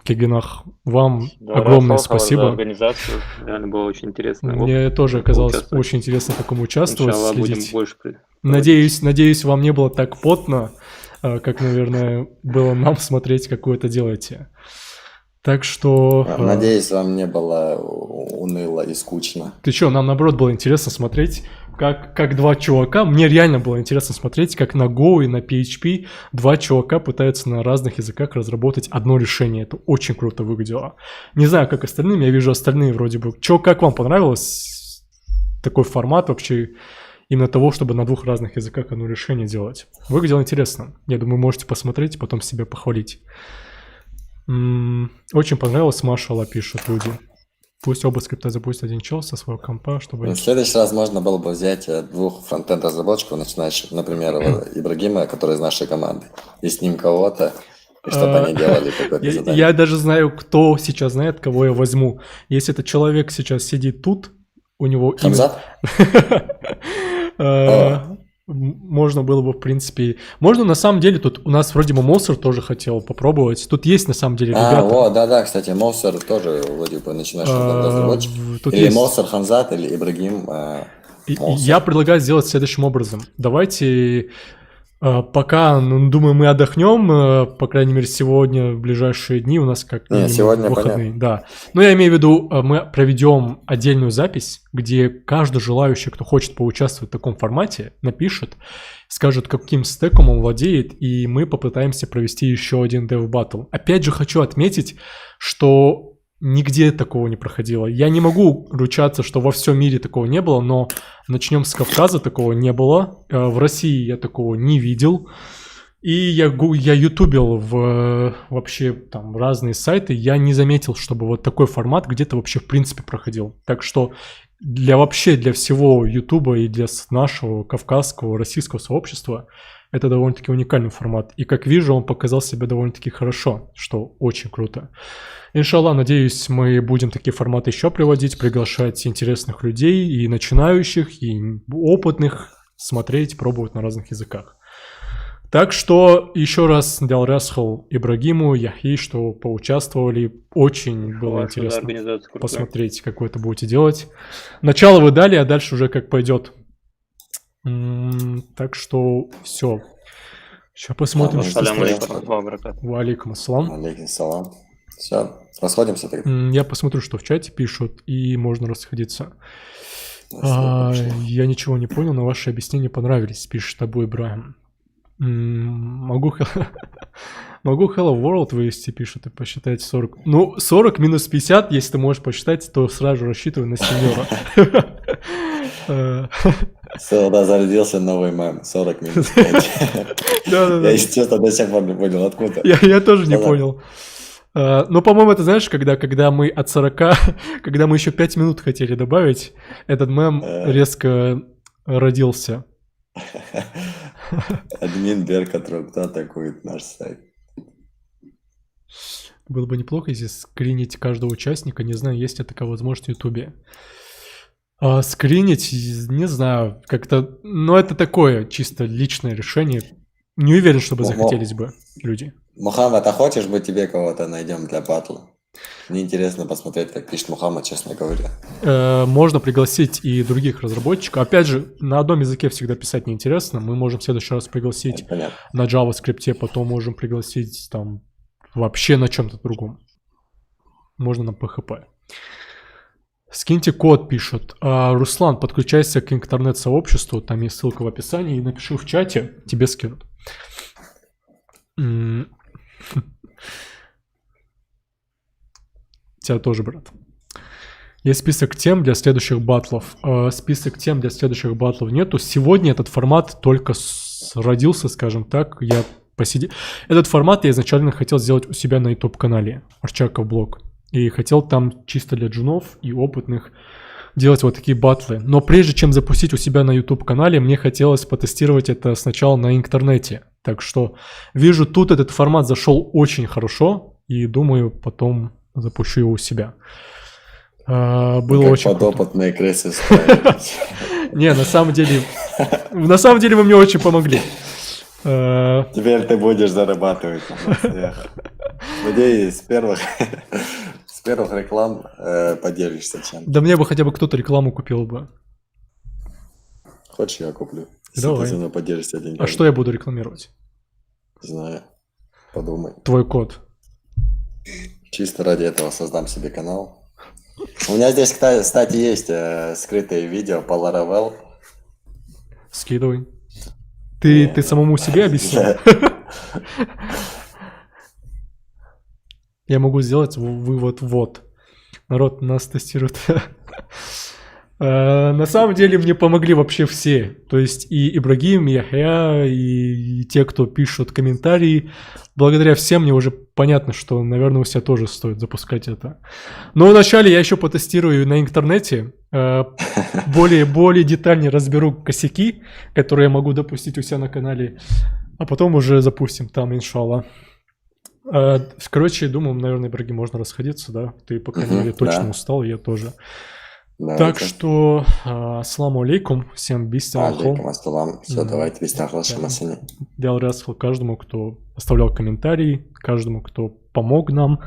Кегенах, вам огромное спасибо. За организацию. Реально было очень интересно. Мне тоже оказалось очень интересно в таком участвовать. Иншаллах, будем больше. Надеюсь, вам не было так потно, как, наверное, было нам смотреть, как вы это делаете. Так что... Надеюсь, вам не было уныло и скучно. Ты что, нам наоборот было интересно смотреть, как два чувака. Мне реально было интересно смотреть, как на Go и на PHP два чувака пытаются на разных языках разработать одно решение. Это очень круто выглядело. Не знаю, как остальным, я вижу остальные вроде бы. Как вам понравилось такой формат вообще именно того, чтобы на двух разных языках одно решение делать? Выглядело интересно. Я думаю, можете посмотреть и потом себя похвалить. Очень понравилось, Машала пишут люди. Пусть оба скрипта запустят один чел со своего компа, чтобы... В следующий раз можно было бы взять двух фронтенд-разработчиков, начинающих, например, Ибрагима, который из нашей команды, и с ним кого-то, и чтобы они делали какое-то задание. Я даже знаю, кто сейчас знает, кого я возьму. Если этот человек сейчас сидит тут, у него... Хамзат? Можно было бы, в принципе... Можно, на самом деле, тут у нас вроде бы Мосер тоже хотел попробовать. Тут есть, на самом деле, ребята... Да, кстати, Мосер тоже вроде бы начинающий разработчик. Или Мосер, Хамзат, или Ибрагим Я предлагаю сделать следующим образом. Давайте... Пока, думаю, мы отдохнем, по крайней мере, сегодня, в ближайшие дни у нас как сегодня выходные. Да. Но я имею в виду, мы проведем отдельную запись, где каждый желающий, кто хочет поучаствовать в таком формате, напишет, скажет, каким стеком он владеет, и мы попытаемся провести еще один Dev Battle. Опять же, хочу отметить, что нигде такого не проходило. Я не могу ручаться, что во всем мире такого не было, но начнем с Кавказа, такого не было. В России я такого не видел. И я ютубил вообще там разные сайты, я не заметил, чтобы вот такой формат где-то вообще в принципе проходил. Так что для всего ютуба и для нашего кавказского, российского сообщества это довольно-таки уникальный формат. И как вижу, он показал себя довольно-таки хорошо, что очень круто. Иншаллах, надеюсь, мы будем такие форматы еще приводить, приглашать интересных людей, и начинающих, и опытных, смотреть, пробовать на разных языках. Так что еще раз Дал Расхал Ибрагиму, Яхи, что поучаствовали. Очень было интересно посмотреть, как вы это будете делать. Начало вы дали, а дальше уже как пойдет. Так что все. Сейчас посмотрим, что Ва алейкум ассалам. Алейкум ассалам. Все, расходимся тогда. Я посмотрю, что в чате пишут, и можно расходиться. Я ничего не понял, но ваши объяснения понравились, пишет Абу Ибрахим. Могу Hello World вывести, пишет, и посчитать 40. Ну, 40 минус 50, если ты можешь посчитать, то сразу же рассчитывай на сеньора. Все, да, зародился новый мем. 40 минус 5. Я, если честно, до сих пор не понял, откуда. Я тоже не понял. Ну, по-моему, это, знаешь, когда мы от 40, когда мы еще 5 минут хотели добавить, этот мем резко родился. Админ Беркатру, кто атакует наш сайт? Было бы неплохо, если скринить каждого участника. Не знаю, есть ли такая возможность в Ютубе. Скринить, не знаю, как-то... Но это такое чисто личное решение. Не уверен, чтобы захотелись бы люди. Мухаммад, а хочешь, мы тебе кого-то найдем для батла? Мне интересно посмотреть, как пишет Мухаммад, честно говоря. Можно пригласить и других разработчиков. Опять же, на одном языке всегда писать неинтересно. Мы можем в следующий раз пригласить на JavaScript, потом можем пригласить там вообще на чем-то другом. Можно на PHP. Скиньте код, пишут. Руслан, подключайся к интернет-сообществу, там есть ссылка в описании, и напиши в чате, тебе скинут. Тебя тоже, брат. Есть список тем для следующих батлов. Список тем для следующих батлов нету. Сегодня этот формат только родился, скажем так. Этот формат я изначально хотел сделать у себя на YouTube-канале. Арчаков блог. И хотел там чисто для джунов и опытных делать вот такие батлы. Но прежде чем запустить у себя на YouTube-канале, мне хотелось потестировать это сначала на интернете. Так что вижу, тут этот формат зашел очень хорошо. И думаю, потом запущу его у себя. Было очень подопытные крысы. Не, на самом деле вы мне очень помогли. Теперь ты будешь зарабатывать. Надеюсь, с первых реклам поделишься чем-то. Да мне бы хотя бы кто-то рекламу купил бы. Хочешь, я куплю? Давай. Если ты поделишься деньгами. А что я буду рекламировать? Не знаю. Подумай. Твой код. Чисто ради этого создам себе канал. У меня здесь, кстати, есть скрытые видео по Laravel. Скидывай. Ты самому себе объяснил? Я могу сделать вывод вот. Народ нас тестирует. На самом деле мне помогли вообще все. То есть и Ибрагим, и Яхья, и те, кто пишут комментарии. Благодаря всем мне уже понятно, что, наверное, у себя тоже стоит запускать это. Но вначале я еще потестирую на интернете. Более детальнее разберу косяки, которые я могу допустить у себя на канале. А потом уже запустим там, иншаллах. Короче, думаю, наверное, Ибрагим, можно расходиться, да? Ты, по крайней мере, точно устал, я тоже. Давайте. Так что, ассаламу алейкум, всем бистям. Алейкум ассалам. Все, давайте бистям хлашамасини. Дал раз каждому, кто оставлял комментарии, каждому, кто помог нам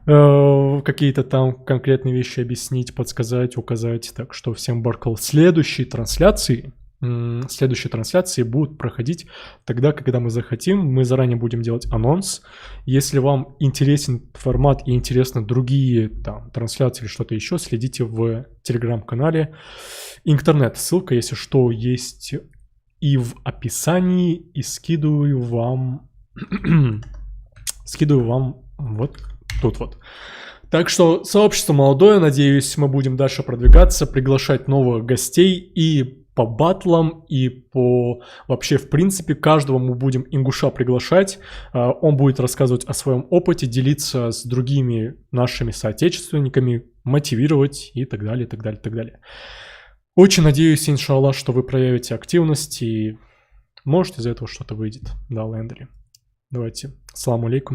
какие-то там конкретные вещи объяснить, подсказать, указать. Так что всем баркал. Следующие трансляции будут проходить тогда, когда мы захотим. Мы заранее будем делать анонс. Если вам интересен формат и интересны другие там трансляции или что-то еще, следите в телеграм-канале Интернет. Ссылка, если что, есть и в описании, и скидываю вам вот тут вот. Так что сообщество молодое, надеюсь, мы будем дальше продвигаться, приглашать новых гостей и по батлам, и по вообще, в принципе, каждого мы будем ингуша приглашать. Он будет рассказывать о своем опыте, делиться с другими нашими соотечественниками, мотивировать и так далее, и так далее, и так далее. Очень надеюсь, иншаллах, что вы проявите активность и может из этого что-то выйдет. Да, Лендри. Давайте. Ассаламу алейкум.